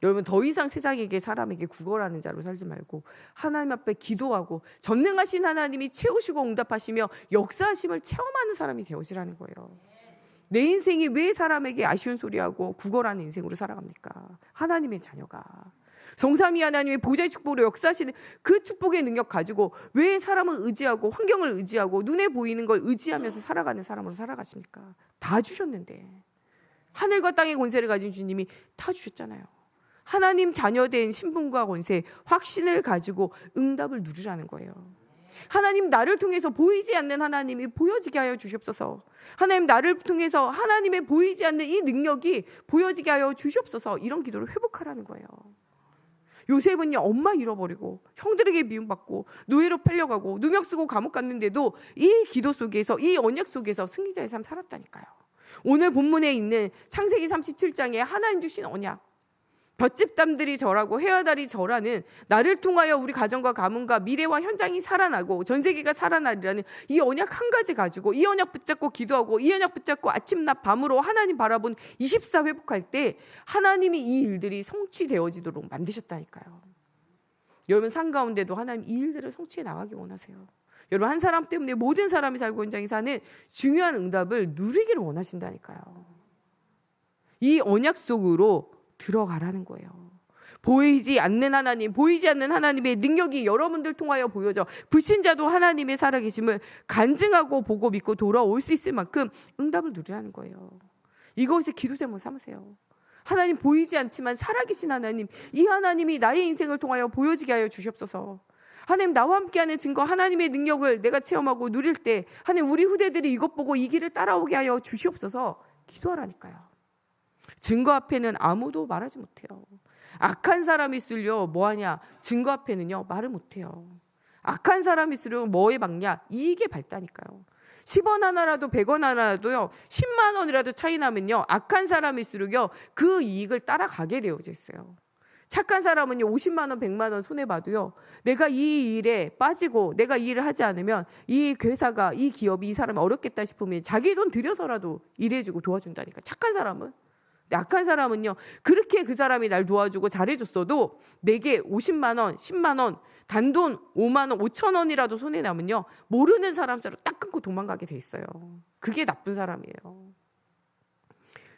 여러분, 더 이상 세상에게 사람에게 구걸하는 자로 살지 말고 하나님 앞에 기도하고 전능하신 하나님이 채우시고 응답하시며 역사하심을 체험하는 사람이 되어지라는 거예요. 내 인생이 왜 사람에게 아쉬운 소리하고 구걸하는 인생으로 살아갑니까? 하나님의 자녀가. 성삼위 하나님의 보좌의 축복으로 역사하시는 그 축복의 능력 가지고 왜 사람을 의지하고 환경을 의지하고 눈에 보이는 걸 의지하면서 살아가는 사람으로 살아가십니까? 다 주셨는데. 하늘과 땅의 권세를 가진 주님이 다 주셨잖아요. 하나님 자녀된 신분과 권세, 확신을 가지고 응답을 누리라는 거예요. 하나님, 나를 통해서 보이지 않는 하나님이 보여지게 하여 주시옵소서. 하나님, 나를 통해서 하나님의 보이지 않는 이 능력이 보여지게 하여 주시옵소서. 이런 기도를 회복하라는 거예요. 요셉은요, 엄마 잃어버리고 형들에게 미움받고 노예로 팔려가고 누명 쓰고 감옥 갔는데도 이 기도 속에서, 이 언약 속에서 승리자의 삶 살았다니까요. 오늘 본문에 있는 창세기 37장에 하나님 주신 언약, 볏집담들이 절하고 해와달이 절하는, 나를 통하여 우리 가정과 가문과 미래와 현장이 살아나고 전 세계가 살아나리라는 이 언약 한 가지 가지고, 이 언약 붙잡고 기도하고, 이 언약 붙잡고 아침낮 밤으로 하나님 바라본 24 회복할 때 하나님이 이 일들이 성취되어지도록 만드셨다니까요. 여러분, 삶 가운데도 하나님 이 일들을 성취해 나가기 원하세요. 여러분, 한 사람 때문에 모든 사람이 살고 현장이 사는 중요한 응답을 누리기를 원하신다니까요. 이 언약 속으로 들어가라는 거예요. 보이지 않는 하나님, 보이지 않는 하나님의 능력이 여러분들 통하여 보여져 불신자도 하나님의 살아계심을 간증하고 보고 믿고 돌아올 수 있을 만큼 응답을 누리라는 거예요. 이것이 기도 제목 삼으세요. 하나님, 보이지 않지만 살아계신 하나님, 이 하나님이 나의 인생을 통하여 보여지게 하여 주시옵소서. 하나님, 나와 함께하는 증거, 하나님의 능력을 내가 체험하고 누릴 때 하나님, 우리 후대들이 이것 보고 이 길을 따라오게 하여 주시옵소서. 기도하라니까요. 증거 앞에는 아무도 말하지 못해요. 악한 사람이 있으려 뭐하냐? 증거 앞에는요 말을 못해요. 악한 사람이 있으려 뭐에 박냐? 이익에 밝다니까요. 10원 하나라도 100원 하나라도요 10만 원이라도 차이 나면요 악한 사람이 있으려요 그 이익을 따라가게 되어져 있어요. 착한 사람은요 50만 원 100만 원 손해봐도요 내가 이 일에 빠지고 내가 이 일을 하지 않으면 이 회사가, 이 기업이, 이 사람이 어렵겠다 싶으면 자기 돈 들여서라도 일해주고 도와준다니까. 착한 사람은. 악한 사람은요 그렇게 그 사람이 날 도와주고 잘해줬어도 내게 50만 원 10만 원 단돈 5만 원 5천 원이라도 손해나면요 모르는 사람처럼 딱 끊고 도망가게 돼 있어요. 그게 나쁜 사람이에요.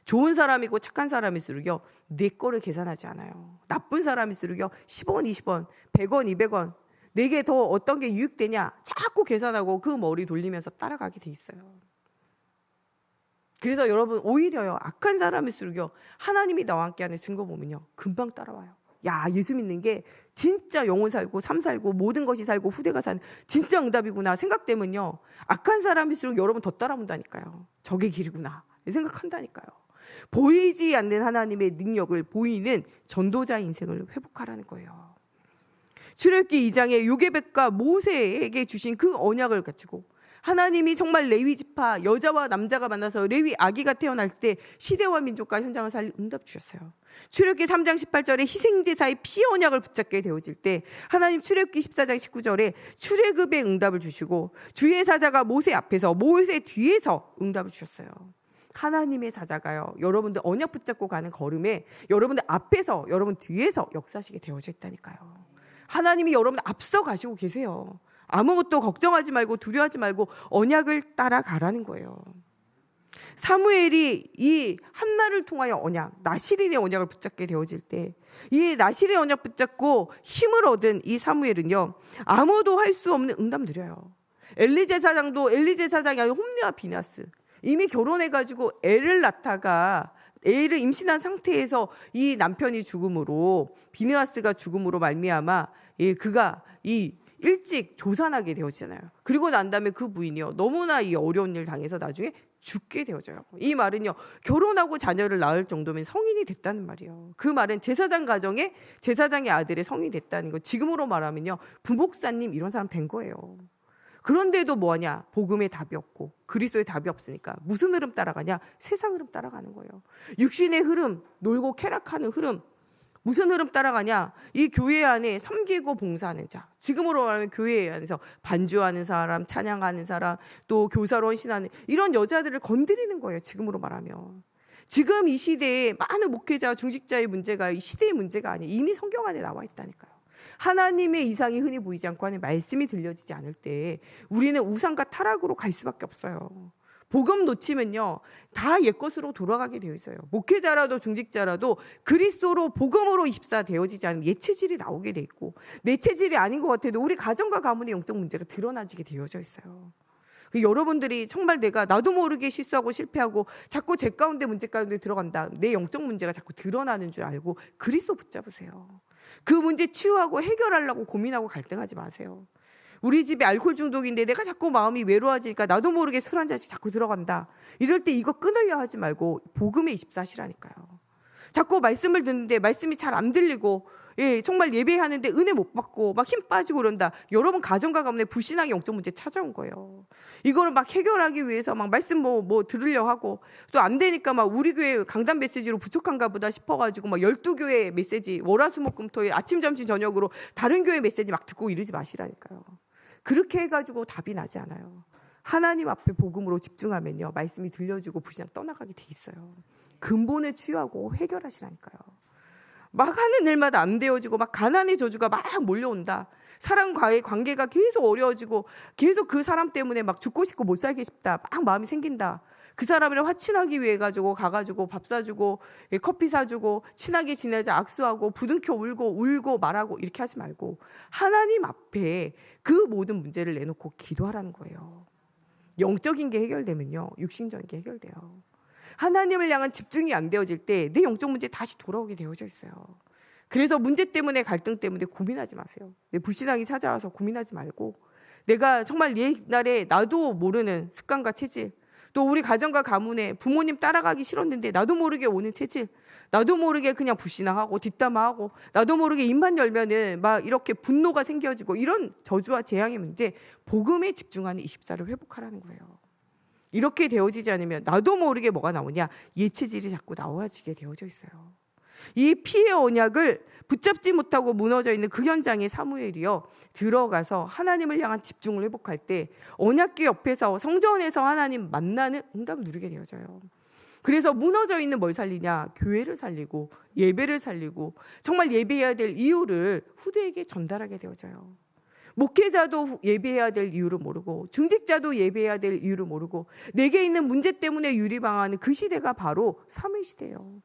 좋은 사람이고 착한 사람일수록요 내 거를 계산하지 않아요. 나쁜 사람일수록요 10원 20원 100원 200원 내게 더 어떤 게 유익되냐 자꾸 계산하고 그 머리 돌리면서 따라가게 돼 있어요. 그래서 여러분, 오히려요 악한 사람일수록요 하나님이 나와 함께하는 증거 보면요 금방 따라와요. 야, 예수 믿는 게 진짜 영혼 살고 삶 살고 모든 것이 살고 후대가 사는 진짜 응답이구나 생각되면요 악한 사람일수록 여러분 더 따라온다니까요. 저게 길이구나 생각한다니까요. 보이지 않는 하나님의 능력을 보이는 전도자 인생을 회복하라는 거예요. 출애굽기 2장에 요게벳과 모세에게 주신 그 언약을 가지고 하나님이 정말 레위 지파 여자와 남자가 만나서 레위 아기가 태어날 때 시대와 민족과 현장을 살릴 응답 주셨어요. 출애굽기 3장 18절에 희생제사의 피 언약을 붙잡게 되어질 때 하나님 출애굽기 14장 19절에 출애굽의 응답을 주시고 주의 사자가 모세 앞에서 모세 뒤에서 응답을 주셨어요. 하나님의 사자가요 여러분들 언약 붙잡고 가는 걸음에 여러분들 앞에서 여러분 뒤에서 역사하시게 되어져 있다니까요. 하나님이 여러분들 앞서 가시고 계세요. 아무것도 걱정하지 말고 두려워하지 말고 언약을 따라가라는 거예요. 사무엘이 이 한나를 통하여 언약, 나실인의 언약을 붙잡게 되어질 때 이 나실의 언약 붙잡고 힘을 얻은 이 사무엘은요 아무도 할 수 없는 응답 누려요. 엘리 제사장도 엘리 제사장이 아니라 홈리와 비나스 이미 결혼해가지고 애를 낳다가 애를 임신한 상태에서 이 남편이 죽음으로 비느하스가 죽음으로 말미암아 그가 이 일찍 조산하게 되어지잖아요. 그리고 난 다음에 그 부인이요 너무나 이 어려운 일 당해서 나중에 죽게 되어져요. 이 말은요 결혼하고 자녀를 낳을 정도면 성인이 됐다는 말이에요. 그 말은 제사장 가정에 제사장의 아들의 성인이 됐다는 거. 지금으로 말하면요 부목사님 이런 사람 된 거예요. 그런데도 뭐하냐? 복음에 답이 없고 그리스도의 답이 없으니까 무슨 흐름 따라가냐? 세상 흐름 따라가는 거예요. 육신의 흐름, 놀고 쾌락하는 흐름. 무슨 흐름 따라가냐? 이 교회 안에 섬기고 봉사하는 자. 지금으로 말하면 교회 안에서 반주하는 사람, 찬양하는 사람, 또 교사로 헌신하는 이런 여자들을 건드리는 거예요. 지금으로 말하면. 지금 이 시대에 많은 목회자, 중직자의 문제가 이 시대의 문제가 아니에요. 이미 성경 안에 나와 있다니까요. 하나님의 이상이 흔히 보이지 않고 하는 말씀이 들려지지 않을 때 우리는 우상과 타락으로 갈 수밖에 없어요. 복음 놓치면요 다 옛것으로 돌아가게 되어 있어요. 목회자라도 중직자라도 그리스도로 복음으로 입사되어지지 않으면 옛 체질이 나오게 돼 있고, 내 체질이 아닌 것 같아도 우리 가정과 가문의 영적 문제가 드러나지게 되어져 있어요. 여러분들이 정말 나도 모르게 실수하고 실패하고 자꾸 제 가운데 문제 가운데 들어간다, 내 영적 문제가 자꾸 드러나는 줄 알고 그리스도 붙잡으세요. 그 문제 치유하고 해결하려고 고민하고 갈등하지 마세요. 우리 집에 알코올 중독인데 내가 자꾸 마음이 외로워지니까 나도 모르게 술 한 잔씩 자꾸 들어간다, 이럴 때 이거 끊으려 하지 말고 복음에 입사하시라니까요. 자꾸 말씀을 듣는데 말씀이 잘 안 들리고, 정말 예배하는데 은혜 못 받고 막 힘 빠지고 그런다. 여러분 가정과 가문에 불신앙의 영적 문제 찾아온 거예요. 이거를 막 해결하기 위해서 막 말씀 뭐 들으려 하고, 또 안 되니까 막 우리 교회 강단 메시지로 부족한가 보다 싶어가지고 막 12교회 메시지 월화수목금토일 아침 점심 저녁으로 다른 교회 메시지 막 듣고 이러지 마시라니까요. 그렇게 해가지고 답이 나지 않아요. 하나님 앞에 복음으로 집중하면요 말씀이 들려주고 불신앙 떠나가게 돼 있어요. 근본을 치유하고 해결하시라니까요. 막 하는 일마다 안 되어지고 막 가난의 저주가 막 몰려온다. 사람과의 관계가 계속 어려워지고 계속 그 사람 때문에 막 죽고 싶고 못 살게 싶다, 막 마음이 생긴다. 그 사람이랑 화친하기 위해 가가지고 밥 사주고 커피 사주고 친하게 지내자 악수하고 부둥켜 울고 말하고 이렇게 하지 말고 하나님 앞에 그 모든 문제를 내놓고 기도하라는 거예요. 영적인 게 해결되면요 육신적인 게 해결돼요. 하나님을 향한 집중이 안 되어질 때 내 영적 문제 다시 돌아오게 되어져 있어요. 그래서 문제 때문에 갈등 때문에 고민하지 마세요. 내 불신앙이 찾아와서 고민하지 말고, 내가 정말 옛날에 나도 모르는 습관과 체질, 또 우리 가정과 가문에 부모님 따라가기 싫었는데 나도 모르게 오는 체질, 나도 모르게 그냥 불신앙하고 뒷담화하고, 나도 모르게 입만 열면은 막 이렇게 분노가 생겨지고, 이런 저주와 재앙의 문제, 복음에 집중하는 24를 회복하라는 거예요. 이렇게 되어지지 않으면 나도 모르게 뭐가 나오냐, 예체질이 자꾸 나와지게 되어져 있어요. 이 피의 언약을 붙잡지 못하고 무너져 있는 그 현장에 사무엘이요 들어가서 하나님을 향한 집중을 회복할 때 언약궤 옆에서 성전에서 하나님 만나는 응답을 누리게 되어져요. 그래서 무너져 있는 뭘 살리냐, 교회를 살리고 예배를 살리고 정말 예배해야 될 이유를 후대에게 전달하게 되어져요. 목회자도 예배해야 될 이유를 모르고 중직자도 예배해야 될 이유를 모르고 내게 있는 문제 때문에 유리방황하는 그 시대가 바로 삼위 시대예요.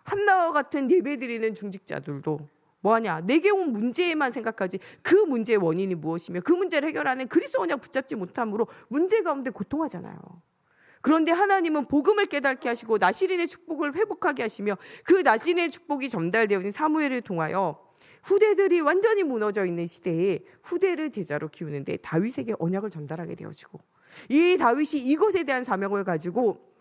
한나와 같은 예배드리는 중직자들도 뭐하냐, 내게 온 문제에만 생각하지 그 문제의 원인이 무엇이며 그 문제를 해결하는 그리스도 언약 붙잡지 못함으로 문제 가운데 고통하잖아요. 그런데 하나님은 복음을 깨닫게 하시고 나시린의 축복을 회복하게 하시며 그 나시린의 축복이 전달되어진 사무엘을 통하여 후대들이 완전히 무너져 있는 시대에 후대를 제자로 키우는데 다윗에게 언약을 전달하게 되어지고, 이 다윗이 이것에 대한 사명을 가지고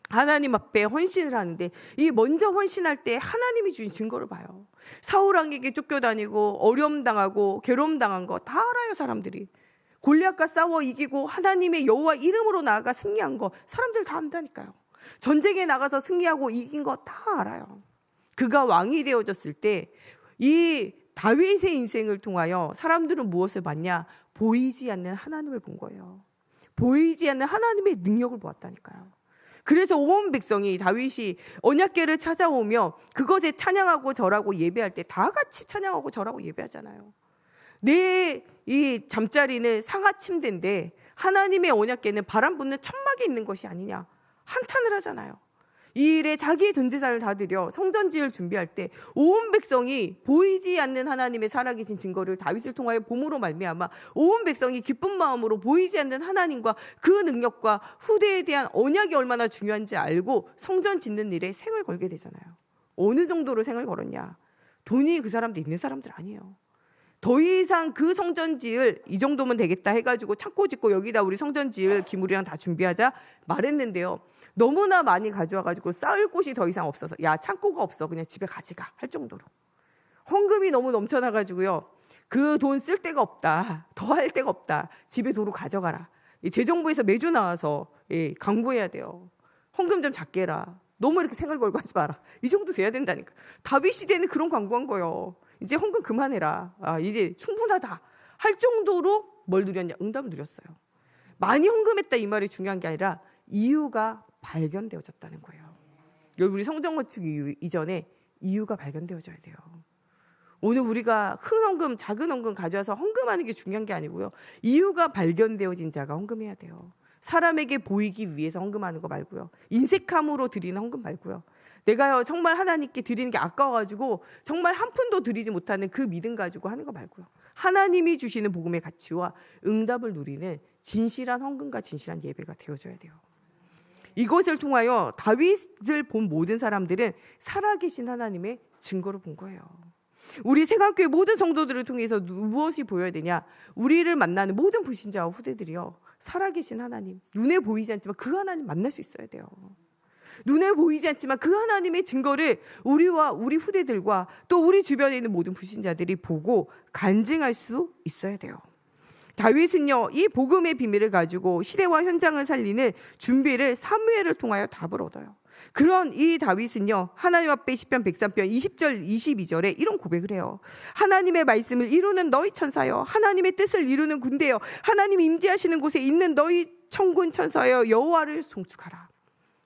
하나님 앞에 헌신을 하는데, 이 먼저 헌신할 때 하나님이 주신 증거를 봐요. 사울 왕에게 쫓겨다니고 어려움 당하고 괴로움 당한 거 다 알아요. 사람들이 골리앗과 싸워 이기고 하나님의 여호와 이름으로 나아가 승리한 거 사람들 다 안다니까요. 전쟁에 나가서 승리하고 이긴 거 다 알아요. 그가 왕이 되어졌을 때 이 다윗의 인생을 통하여 사람들은 무엇을 봤냐, 보이지 않는 하나님을 본 거예요. 보이지 않는 하나님의 능력을 보았다니까요. 그래서 온 백성이 다윗이 언약궤를 찾아오며 그것에 찬양하고 절하고 예배할 때 다 같이 찬양하고 절하고 예배하잖아요. 내 이 잠자리는 상하 침대인데 하나님의 언약궤는 바람 부는 천막에 있는 것이 아니냐, 한탄을 하잖아요. 이 일에 자기의 전 재산을 다 드려 성전 지을 준비할 때 온 백성이 보이지 않는 하나님의 살아계신 증거를 다윗을 통하여 봄으로 말미암아 온 백성이 기쁜 마음으로 보이지 않는 하나님과 그 능력과 후대에 대한 언약이 얼마나 중요한지 알고 성전 짓는 일에 생을 걸게 되잖아요. 어느 정도로 생을 걸었냐, 돈이 그 사람들 있는 사람들 아니에요. 더 이상 그 성전 지을 이 정도면 되겠다 해가지고 창고 짓고 여기다 우리 성전 지을 기물이랑 다 준비하자 말했는데요, 너무나 많이 가져와가지고 쌓을 곳이 더 이상 없어서 야 창고가 없어 그냥 집에 가져가 할 정도로 헌금이 너무 넘쳐나가지고요, 그 돈 쓸 데가 없다, 더 할 데가 없다, 집에 도로 가져가라, 재정부에서 매주 나와서 광고해야 돼요. 헌금 좀 작게 해라, 너무 이렇게 생을 걸고 하지 마라, 이 정도 돼야 된다니까. 다윗 시대는 그런 광고한 거예요. 이제 헌금 그만해라, 이제 충분하다 할 정도로 뭘 누렸냐, 응답을 누렸어요. 많이 헌금했다 이 말이 중요한 게 아니라 이유가 발견되어졌다는 거예요. 우리 성전 건축 이전에 이유가 발견되어져야 돼요. 오늘 우리가 큰 헌금, 작은 헌금 가져와서 헌금하는 게 중요한 게 아니고요, 이유가 발견되어진 자가 헌금해야 돼요. 사람에게 보이기 위해서 헌금하는 거 말고요. 인색함으로 드리는 헌금 말고요. 내가요 정말 하나님께 드리는 게 아까워가지고 정말 한 푼도 드리지 못하는 그 믿음 가지고 하는 거 말고요. 하나님이 주시는 복음의 가치와 응답을 누리는 진실한 헌금과 진실한 예배가 되어져야 돼요. 이것을 통하여 다윗을 본 모든 사람들은 살아계신 하나님의 증거를 본 거예요. 우리 세강교회 모든 성도들을 통해서 무엇이 보여야 되냐? 우리를 만나는 모든 불신자와 후대들이요, 살아계신 하나님, 눈에 보이지 않지만 그 하나님 만날 수 있어야 돼요. 눈에 보이지 않지만 그 하나님의 증거를 우리와 우리 후대들과 또 우리 주변에 있는 모든 불신자들이 보고 간증할 수 있어야 돼요. 다윗은요 이 복음의 비밀을 가지고 시대와 현장을 살리는 준비를 사무엘을 통하여 답을 얻어요. 그런 이 다윗은요 하나님 앞에 시편 103편 20절 22절에 이런 고백을 해요. 하나님의 말씀을 이루는 너희 천사여, 하나님의 뜻을 이루는 군대여, 하나님 임재하시는 곳에 있는 너희 천군 천사여, 여호와를 송축하라.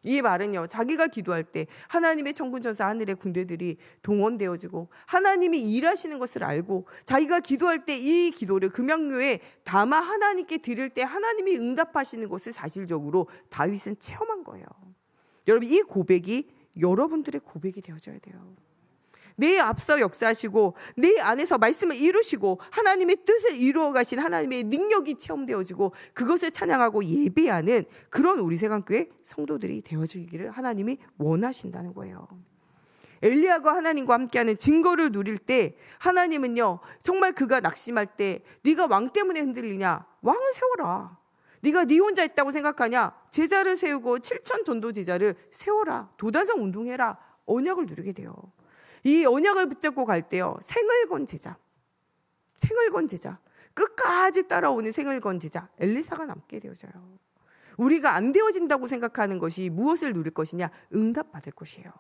이 말은요 자기가 기도할 때 하나님의 천군 천사 하늘의 군대들이 동원되어지고 하나님이 일하시는 것을 알고 자기가 기도할 때 이 기도를 금양묘에 담아 하나님께 드릴 때 하나님이 응답하시는 것을 사실적으로 다윗은 체험한 거예요. 여러분 이 고백이 여러분들의 고백이 되어져야 돼요. 내 앞서 역사하시고 내 안에서 말씀을 이루시고 하나님의 뜻을 이루어 가신 하나님의 능력이 체험되어지고 그것을 찬양하고 예배하는 그런 우리 세강교회 성도들이 되어지기를 하나님이 원하신다는 거예요. 엘리야가 하나님과 함께하는 증거를 누릴 때 하나님은요 정말 그가 낙심할 때 네가 왕 때문에 흔들리냐? 왕을 세워라. 네가 네 혼자 있다고 생각하냐? 제자를 세우고 7천 전도 제자를 세워라. 도단성 운동해라. 언약을 누리게 돼요. 이 언약을 붙잡고 갈 때요 생을 건 제자, 끝까지 따라오는 생을 건 제자 엘리사가 남게 되어져요. 우리가 안 되어진다고 생각하는 것이 무엇을 누릴 것이냐? 응답받을 것이에요.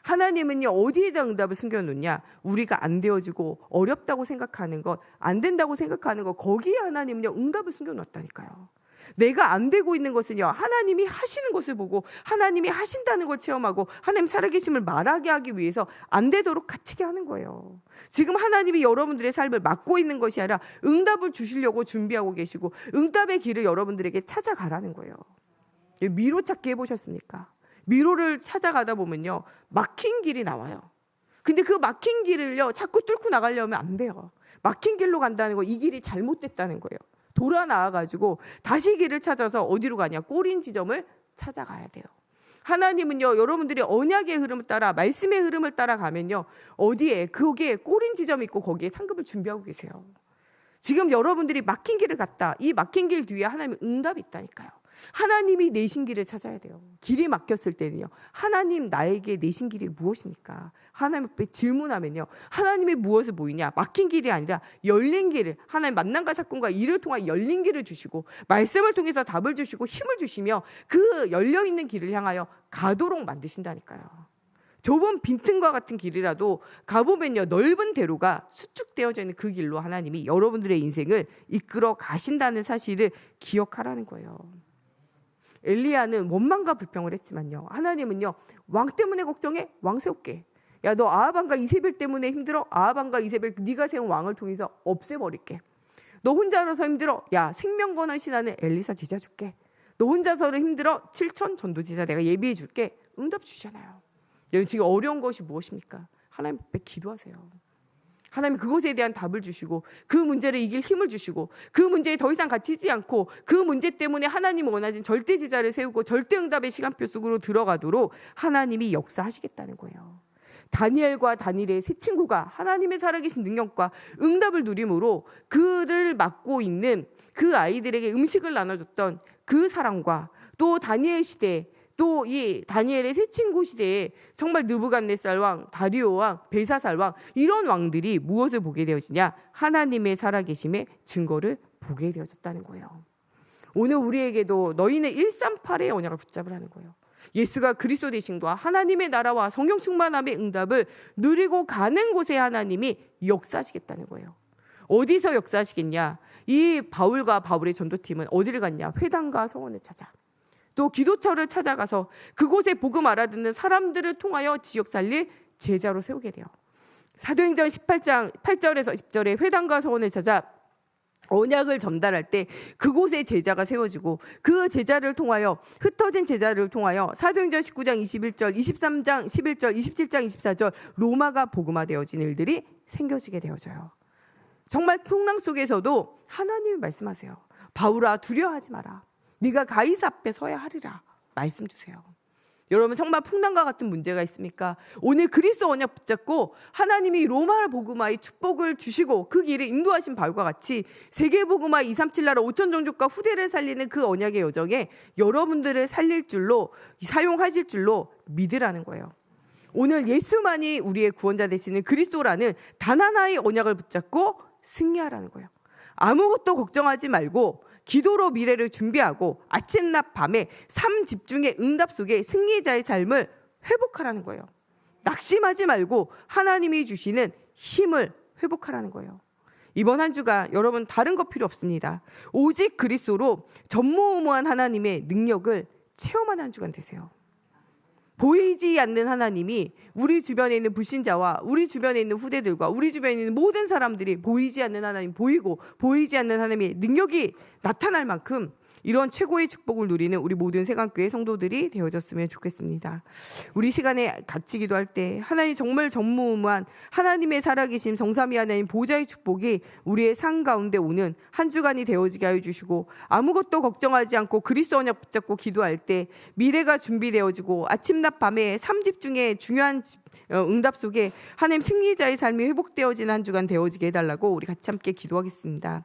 하나님은요 어디에다 응답을 숨겨놓냐? 우리가 안 되어지고 어렵다고 생각하는 것, 안 된다고 생각하는 것, 거기에 하나님은요 응답을 숨겨놓았다니까요. 내가 안 되고 있는 것은요 하나님이 하시는 것을 보고 하나님이 하신다는 걸 체험하고 하나님 살아계심을 말하게 하기 위해서 안 되도록 갇히게 하는 거예요. 지금 하나님이 여러분들의 삶을 막고 있는 것이 아니라 응답을 주시려고 준비하고 계시고 응답의 길을 여러분들에게 찾아가라는 거예요. 미로 찾기 해보셨습니까? 미로를 찾아가다 보면요 막힌 길이 나와요. 근데 그 막힌 길을요 자꾸 뚫고 나가려면 안 돼요. 막힌 길로 간다는 거, 이 길이 잘못됐다는 거예요. 돌아 나와가지고 다시 길을 찾아서 어디로 가냐? 꼬린 지점을 찾아가야 돼요. 하나님은요 여러분들이 언약의 흐름을 따라 말씀의 흐름을 따라가면요 어디에 거기에 꼬린 지점이 있고 거기에 상급을 준비하고 계세요. 지금 여러분들이 막힌 길을 갔다. 이 막힌 길 뒤에 하나님의 응답이 있다니까요. 하나님이 내신 길을 찾아야 돼요. 길이 막혔을 때는요 하나님 나에게 내신 길이 무엇입니까? 하나님 앞에 질문하면요 하나님이 무엇을 보이냐? 막힌 길이 아니라 열린 길을, 하나님 만남과 사건과 일을 통한 열린 길을 주시고 말씀을 통해서 답을 주시고 힘을 주시며 그 열려있는 길을 향하여 가도록 만드신다니까요. 좁은 빈틈과 같은 길이라도 가보면요 넓은 대로가 수축되어져 있는 그 길로 하나님이 여러분들의 인생을 이끌어 가신다는 사실을 기억하라는 거예요. 엘리야는 원망과 불평을 했지만요 하나님은요 왕 때문에 걱정해? 왕 세울게. 야 너 아하방과 이세벨 때문에 힘들어? 아하방과 이세벨 네가 세운 왕을 통해서 없애버릴게. 너 혼자서 힘들어? 야 생명 건원 신하는 엘리사 제자 줄게. 너 혼자서 힘들어? 7천 전도 제자 내가 예비해 줄게. 응답 주잖아요. 여러분 지금 어려운 것이 무엇입니까? 하나님 앞에 기도하세요. 하나님 그것에 대한 답을 주시고 그 문제를 이길 힘을 주시고 그 문제에 더 이상 갇히지 않고 그 문제 때문에 하나님 원하신 절대 제자를 세우고 절대 응답의 시간표 속으로 들어가도록 하나님이 역사하시겠다는 거예요. 다니엘과 다니엘의 세 친구가 하나님의 살아계신 능력과 응답을 누림으로 그를 맡고 있는 그 아이들에게 음식을 나눠줬던 그 사람과 또 다니엘 시대 또 이 다니엘의 세 친구 시대에 정말 느부갓네살 왕, 다리오 왕, 벨사살 왕 이런 왕들이 무엇을 보게 되어지냐? 하나님의 살아계심의 증거를 보게 되어졌다는 거예요. 오늘 우리에게도 너희는 138의 언약을 붙잡으라는 거예요. 예수가 그리스도 되심과 하나님의 나라와 성령 충만함의 응답을 누리고 가는 곳에 하나님이 역사하시겠다는 거예요. 어디서 역사하시겠냐? 이 바울과 바울의 전도팀은 어디를 갔냐? 회당과 서원을 찾아. 또 기도처를 찾아가서 그곳에 복음 알아듣는 사람들을 통하여 지역 살릴 제자로 세우게 돼요. 사도행전 18장 8절에서 10절에 회당과 서원을 찾아 언약을 전달할 때 그곳에 제자가 세워지고 그 제자를 통하여 흩어진 제자를 통하여 사도행전 19장 21절, 23장 11절, 27장 24절 로마가 복음화되어진 일들이 생겨지게 되어져요. 정말 풍랑 속에서도 하나님이 말씀하세요. 바울아 두려워하지 마라. 네가 가이사 앞에 서야 하리라. 말씀 주세요. 여러분 정말 풍랑과 같은 문제가 있습니까? 오늘 그리스도 언약 붙잡고 하나님이 로마 복음화의 축복을 주시고 그 길을 인도하신 바울과 같이 세계 복음화 237 나라 5천 종족과 후대를 살리는 그 언약의 여정에 여러분들을 살릴 줄로 사용하실 줄로 믿으라는 거예요. 오늘 예수만이 우리의 구원자 되시는 그리스도라는 단 하나의 언약을 붙잡고 승리하라는 거예요. 아무것도 걱정하지 말고 기도로 미래를 준비하고 아침낮 밤에 삶 집중의 응답 속에 승리자의 삶을 회복하라는 거예요. 낙심하지 말고 하나님이 주시는 힘을 회복하라는 거예요. 이번 한 주가 여러분 다른 거 필요 없습니다. 오직 그리스도로 전무후무한 하나님의 능력을 체험하는 한 주간 되세요. 보이지 않는 하나님이 우리 주변에 있는 불신자와 우리 주변에 있는 후대들과 우리 주변에 있는 모든 사람들이 보이지 않는 하나님 보이고 보이지 않는 하나님의 능력이 나타날 만큼 이런 최고의 축복을 누리는 우리 모든 세강교회 성도들이 되어졌으면 좋겠습니다. 우리 시간에 같이 기도할 때 하나님 정말 전무후무한 하나님의 살아계심 성삼위 하나님 보좌의 축복이 우리의 삶 가운데 오는 한 주간이 되어지게 하여 주시고 아무것도 걱정하지 않고 그리스도 언약 붙잡고 기도할 때 미래가 준비되어지고 아침낮 밤에 삶 집중의 중요한 응답 속에 하나님 승리자의 삶이 회복되어지는 한 주간 되어지게 해달라고 우리 같이 함께 기도하겠습니다.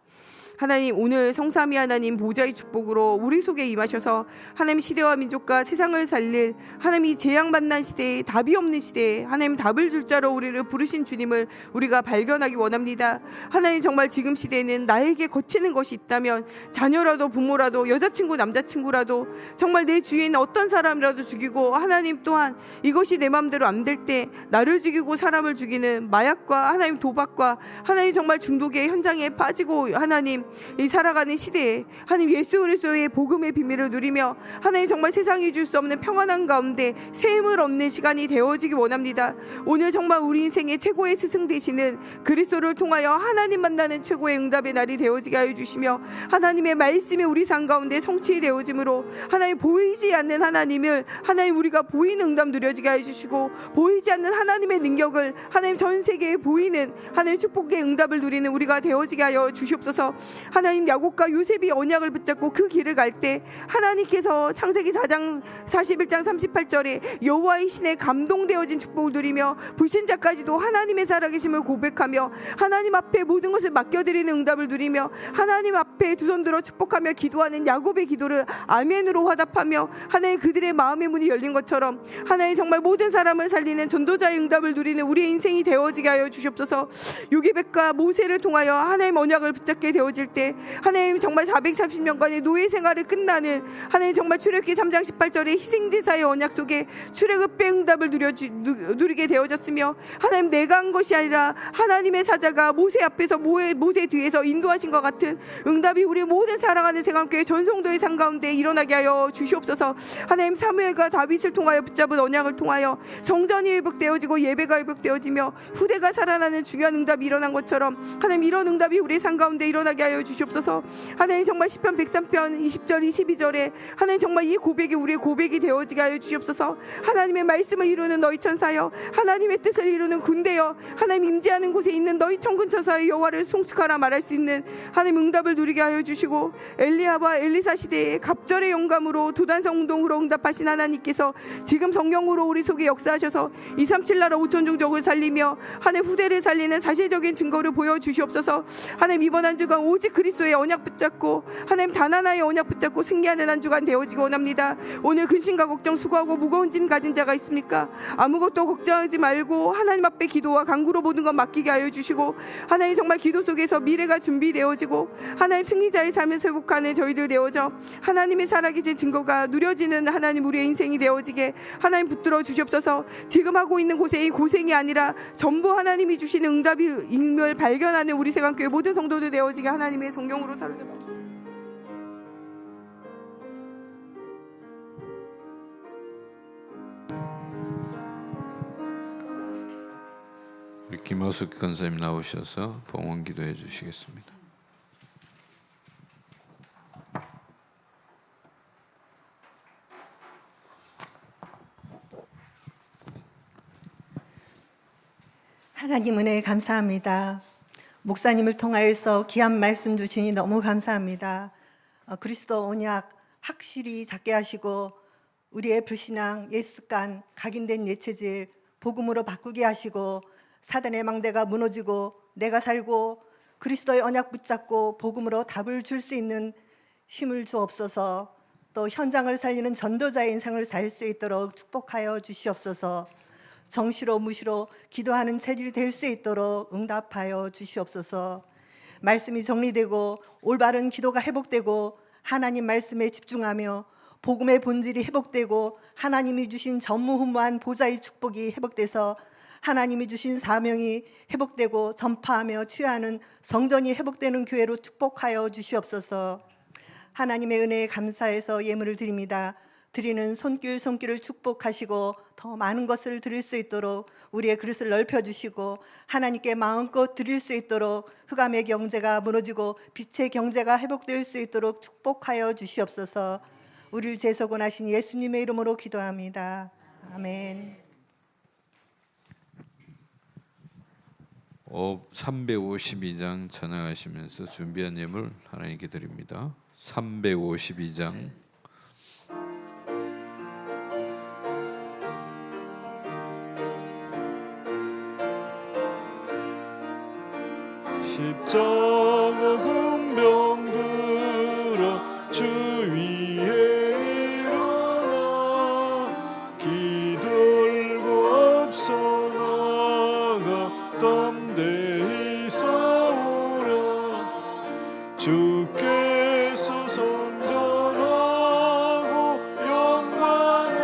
하나님 오늘 성삼위 하나님 보좌의 축복으로 우리 속에 임하셔서 하나님 시대와 민족과 세상을 살릴 하나님 이 재앙 만난 시대에 답이 없는 시대에 하나님 답을 줄 자로 우리를 부르신 주님을 우리가 발견하기 원합니다. 하나님 정말 지금 시대에는 나에게 거치는 것이 있다면 자녀라도 부모라도 여자친구 남자친구라도 정말 내 주위에 있는 어떤 사람이라도 죽이고 하나님 또한 이것이 내 마음대로 안 될 때 나를 죽이고 사람을 죽이는 마약과 하나님 도박과 하나님 정말 중독의 현장에 빠지고 하나님 이 살아가는 시대에 하나님 예수 그리스도의 복음의 비밀을 누리며 하나님 정말 세상이 줄 수 없는 평안한 가운데 샘을 얻는 시간이 되어지기 원합니다. 오늘 정말 우리 인생의 최고의 스승 되시는 그리스도를 통하여 하나님 만나는 최고의 응답의 날이 되어지게 하여 주시며 하나님의 말씀이 우리 삶 가운데 성취되어짐으로 하나님 보이지 않는 하나님을 하나님 우리가 보이는 응답 누려지게 하여 주시고 보이지 않는 하나님의 능력을 하나님 전 세계에 보이는 하나님 축복의 응답을 누리는 우리가 되어지게 하여 주시옵소서. 하나님 야곱과 요셉이 언약을 붙잡고 그 길을 갈 때 하나님께서 창세기 4장 41장 38절에 여호와의 신에 감동되어진 축복을 누리며 불신자까지도 하나님의 살아계심을 고백하며 하나님 앞에 모든 것을 맡겨드리는 응답을 누리며 하나님 앞에 두 손 들어 축복하며 기도하는 야곱의 기도를 아멘으로 화답하며 하나님 그들의 마음의 문이 열린 것처럼 하나님 정말 모든 사람을 살리는 전도자의 응답을 누리는 우리의 인생이 되어지게 하여 주시옵소서. 요기벳과 모세를 통하여 하나님 언약을 붙잡게 되어질 때 하나님 정말 430년간의 노예 생활을 끝나는 하나님 정말 출애굽기 3장 18절의 희생제사의 언약 속에 출애굽의 응답을 누리게 되어졌으며 하나님 내가 한 것이 아니라 하나님의 사자가 모세 앞에서 모세 뒤에서 인도하신 것 같은 응답이 우리 모든 사랑하는 세강교회 전성도의 삶 가운데 일어나게 하여 주시옵소서. 하나님 사무엘과 다윗을 통하여 붙잡은 언약을 통하여 성전이 회복되어지고 예배가 회복되어지며 후대가 살아나는 중요한 응답이 일어난 것처럼 하나님 이런 응답이 우리 삶 가운데 일어나게 하여 주시옵소서. 하나님 정말 시편 103편 20절 22절에 하나님 정말 이 고백이 우리의 고백이 되어지게 하여 주시옵소서. 하나님의 말씀을 이루는 너희 천사여 하나님의 뜻을 이루는 군대여 하나님 임재하는 곳에 있는 너희 천군 천사의 여호와를 송축하라 말할 수 있는 하나님 응답을 누리게 하여 주시고 엘리야와 엘리사 시대에 갑절의 영감으로 도단성 운동으로 응답하신 하나님께서 지금 성령으로 우리 속에 역사하셔서 237 나라 5천 종족을 살리며 하나님 후대를 살리는 사실적인 증거를 보여주시옵소서. 하나님 이번 한 주간 오직 그리스도의 언약 붙잡고 하나님 단 하나의 언약 붙잡고 승리하는 한 주간 되어지기 원합니다. 오늘 근심과 걱정 수고하고 무거운 짐 가진 자가 있습니까? 아무것도 걱정하지 말고 하나님 앞에 기도와 간구로 모든 것 맡기게 하여 주시고 하나님 정말 기도 속에서 미래가 준비되어지고 하나님 승리자의 삶을 회복하는 저희들 되어져 하나님의 살아계신 증거가 누려지는 하나님 우리의 인생이 되어지게 하나님 붙들어 주시옵소서. 지금 하고 있는 고생이 고생이 아니라 전부 하나님이 주시는 응답임을 발견하는 우리 세강교회 모든 성도들 되어지게 하나님의 성령으로 사로잡아 주시옵소서. 우리 김호숙 권사님 나오셔서 봉헌 기도해 주시겠습니다. 하나님 은혜 감사합니다. 목사님을 통하여서 귀한 말씀 주시니 너무 감사합니다. 그리스도 언약 확실히 잡게 하시고 우리의 불신앙, 옛습관, 각인된 옛체질 복음으로 바꾸게 하시고 사단의 망대가 무너지고 내가 살고 그리스도의 언약 붙잡고 복음으로 답을 줄 수 있는 힘을 주옵소서. 또 현장을 살리는 전도자의 인생을 살 수 있도록 축복하여 주시옵소서. 정시로 무시로 기도하는 체질이 될 수 있도록 응답하여 주시옵소서. 말씀이 정리되고 올바른 기도가 회복되고 하나님 말씀에 집중하며 복음의 본질이 회복되고 하나님이 주신 전무후무한 보좌의 축복이 회복돼서 하나님이 주신 사명이 회복되고 전파하며 취하는 성전이 회복되는 교회로 축복하여 주시옵소서. 하나님의 은혜에 감사해서 예물을 드립니다. 드리는 손길을 축복하시고 더 많은 것을 드릴 수 있도록 우리의 그릇을 넓혀주시고 하나님께 마음껏 드릴 수 있도록 흑암의 경제가 무너지고 빛의 경제가 회복될 수 있도록 축복하여 주시옵소서. 우리를 재소곤하신 예수님의 이름으로 기도합니다. 아멘. 352장 찬양하시면서 준비한 예물 하나님께 드립니다. 352장 십자가 군병 들어 주 위에 일어나 기들고 앞서 나가 담대히 싸우라. 주께서 선전하고 영광을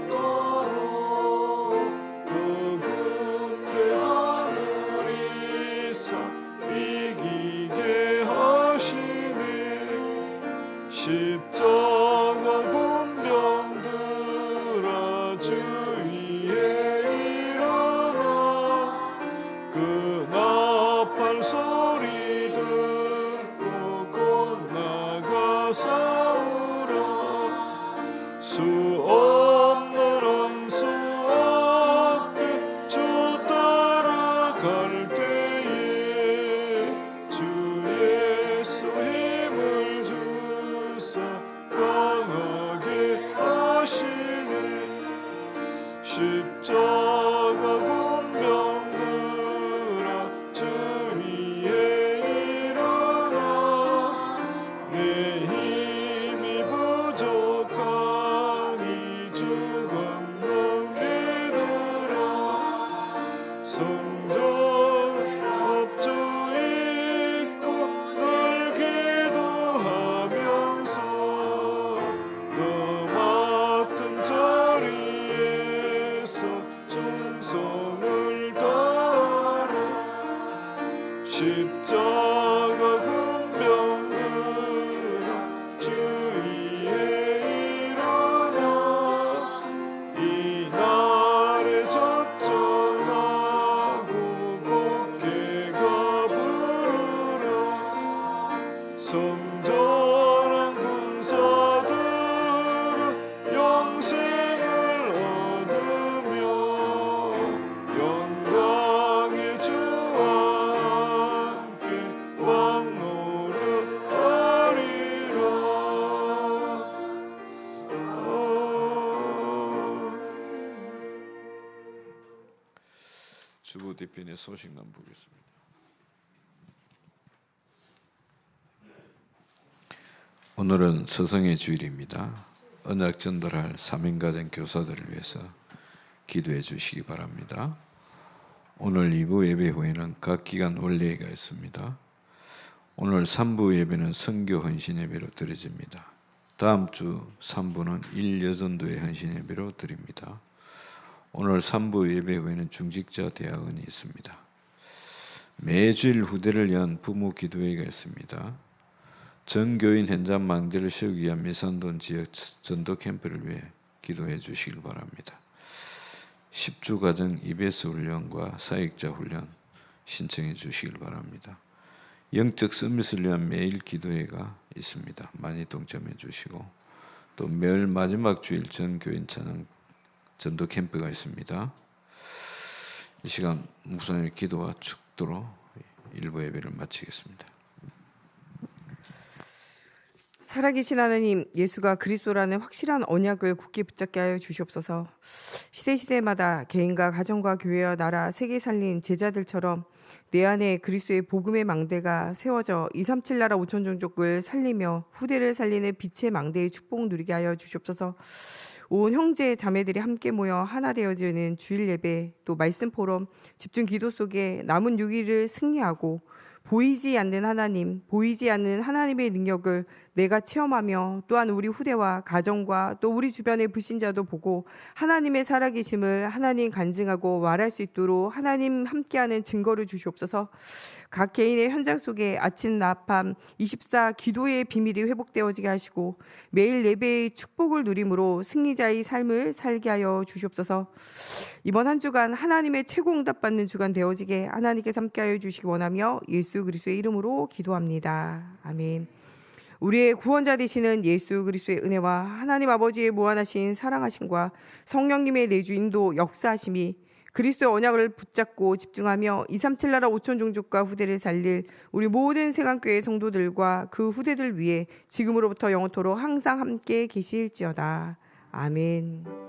얻도록 그 군대가 하늘이사 이기게 하시네. 십자가 군병 들어 주 위에 일어나 그 나팔 소리 듣고 곧 나가 싸우라. 수 없는 원수 앞에 주 따라갈 때에 주 예수 힘을 주사 강하게 하시네. 십자가 군병 들어 주 위에 일어나 내 힘이 부족하니 주 권능 믿으라. 성전 업주 있고 늘 기도하면서 너 맡은 자리에서 충성을 다하라. 십자가 군병 들어 주 위에 일어나 이 날에 접전하고 곱게가 부르라. 성전한 군사들은 영생을 얻으며 영광의 주와 함께 왕노릇하리라. 주보 대표의 소식남 보겠습니다. 오늘은 서성의 주일입니다. 언약 전달할 3인가정 교사들을 위해서 기도해 주시기 바랍니다. 오늘 2부 예배 후에는 각 기간 원례회가 있습니다. 오늘 3부 예배는 선교 헌신 예배로 드려집니다. 다음 주 3부는 일여전도의 헌신 예배로 드립니다. 오늘 3부 예배 후에는 중직자 대학원이 있습니다. 매주일 후대를 위한 부모 기도회가 있습니다. 전교인 현장 망대를 세우기 위한 미산동 지역 전도 캠프를 위해 기도해 주시길 바랍니다. 10주 가정 EBS 훈련과 사역자 훈련 신청해 주시길 바랍니다. 영적 서밋을 위한 매일 기도회가 있습니다. 많이 동참해 주시고 또 매일 마지막 주일 전교인 찬양 전도 캠프가 있습니다. 이 시간 목사님의 기도와 축도로 일부 예배를 마치겠습니다. 살아계신 하나님, 예수가 그리스도라는 확실한 언약을 굳게 붙잡게 하여 주시옵소서. 시대마다 개인과 가정과 교회와 나라, 세계 살린 제자들처럼 내 안에 그리스도의 복음의 망대가 세워져 237 나라 5천 종족을 살리며 후대를 살리는 빛의 망대의 축복 누리게 하여 주시옵소서. 온 형제 자매들이 함께 모여 하나 되어지는 주일 예배, 또 말씀 포럼, 집중 기도 속에 남은 6일을 승리하고 보이지 않는 하나님, 보이지 않는 하나님의 능력을 내가 체험하며 또한 우리 후대와 가정과 또 우리 주변의 불신자도 보고 하나님의 살아계심을 하나님 간증하고 말할 수 있도록 하나님 함께하는 증거를 주시옵소서. 각 개인의 현장 속에 아침 낮밤 24 기도의 비밀이 회복되어지게 하시고 매일 예배의 축복을 누림으로 승리자의 삶을 살게 하여 주시옵소서. 이번 한 주간 하나님의 최고 응답받는 주간 되어지게 하나님께서 함께하여 주시기 원하며 예수 그리스도의 이름으로 기도합니다. 아멘. 우리의 구원자 되시는 예수 그리스도의 은혜와 하나님 아버지의 무한하신 사랑하심과 성령님의 내주 인도 역사하심이 그리스도의 언약을 붙잡고 집중하며 237 나라 5천 종족과 후대를 살릴 우리 모든 세강교회 성도들과 그 후대들 위해 지금으로부터 영원토록 항상 함께 계실지어다. 아멘.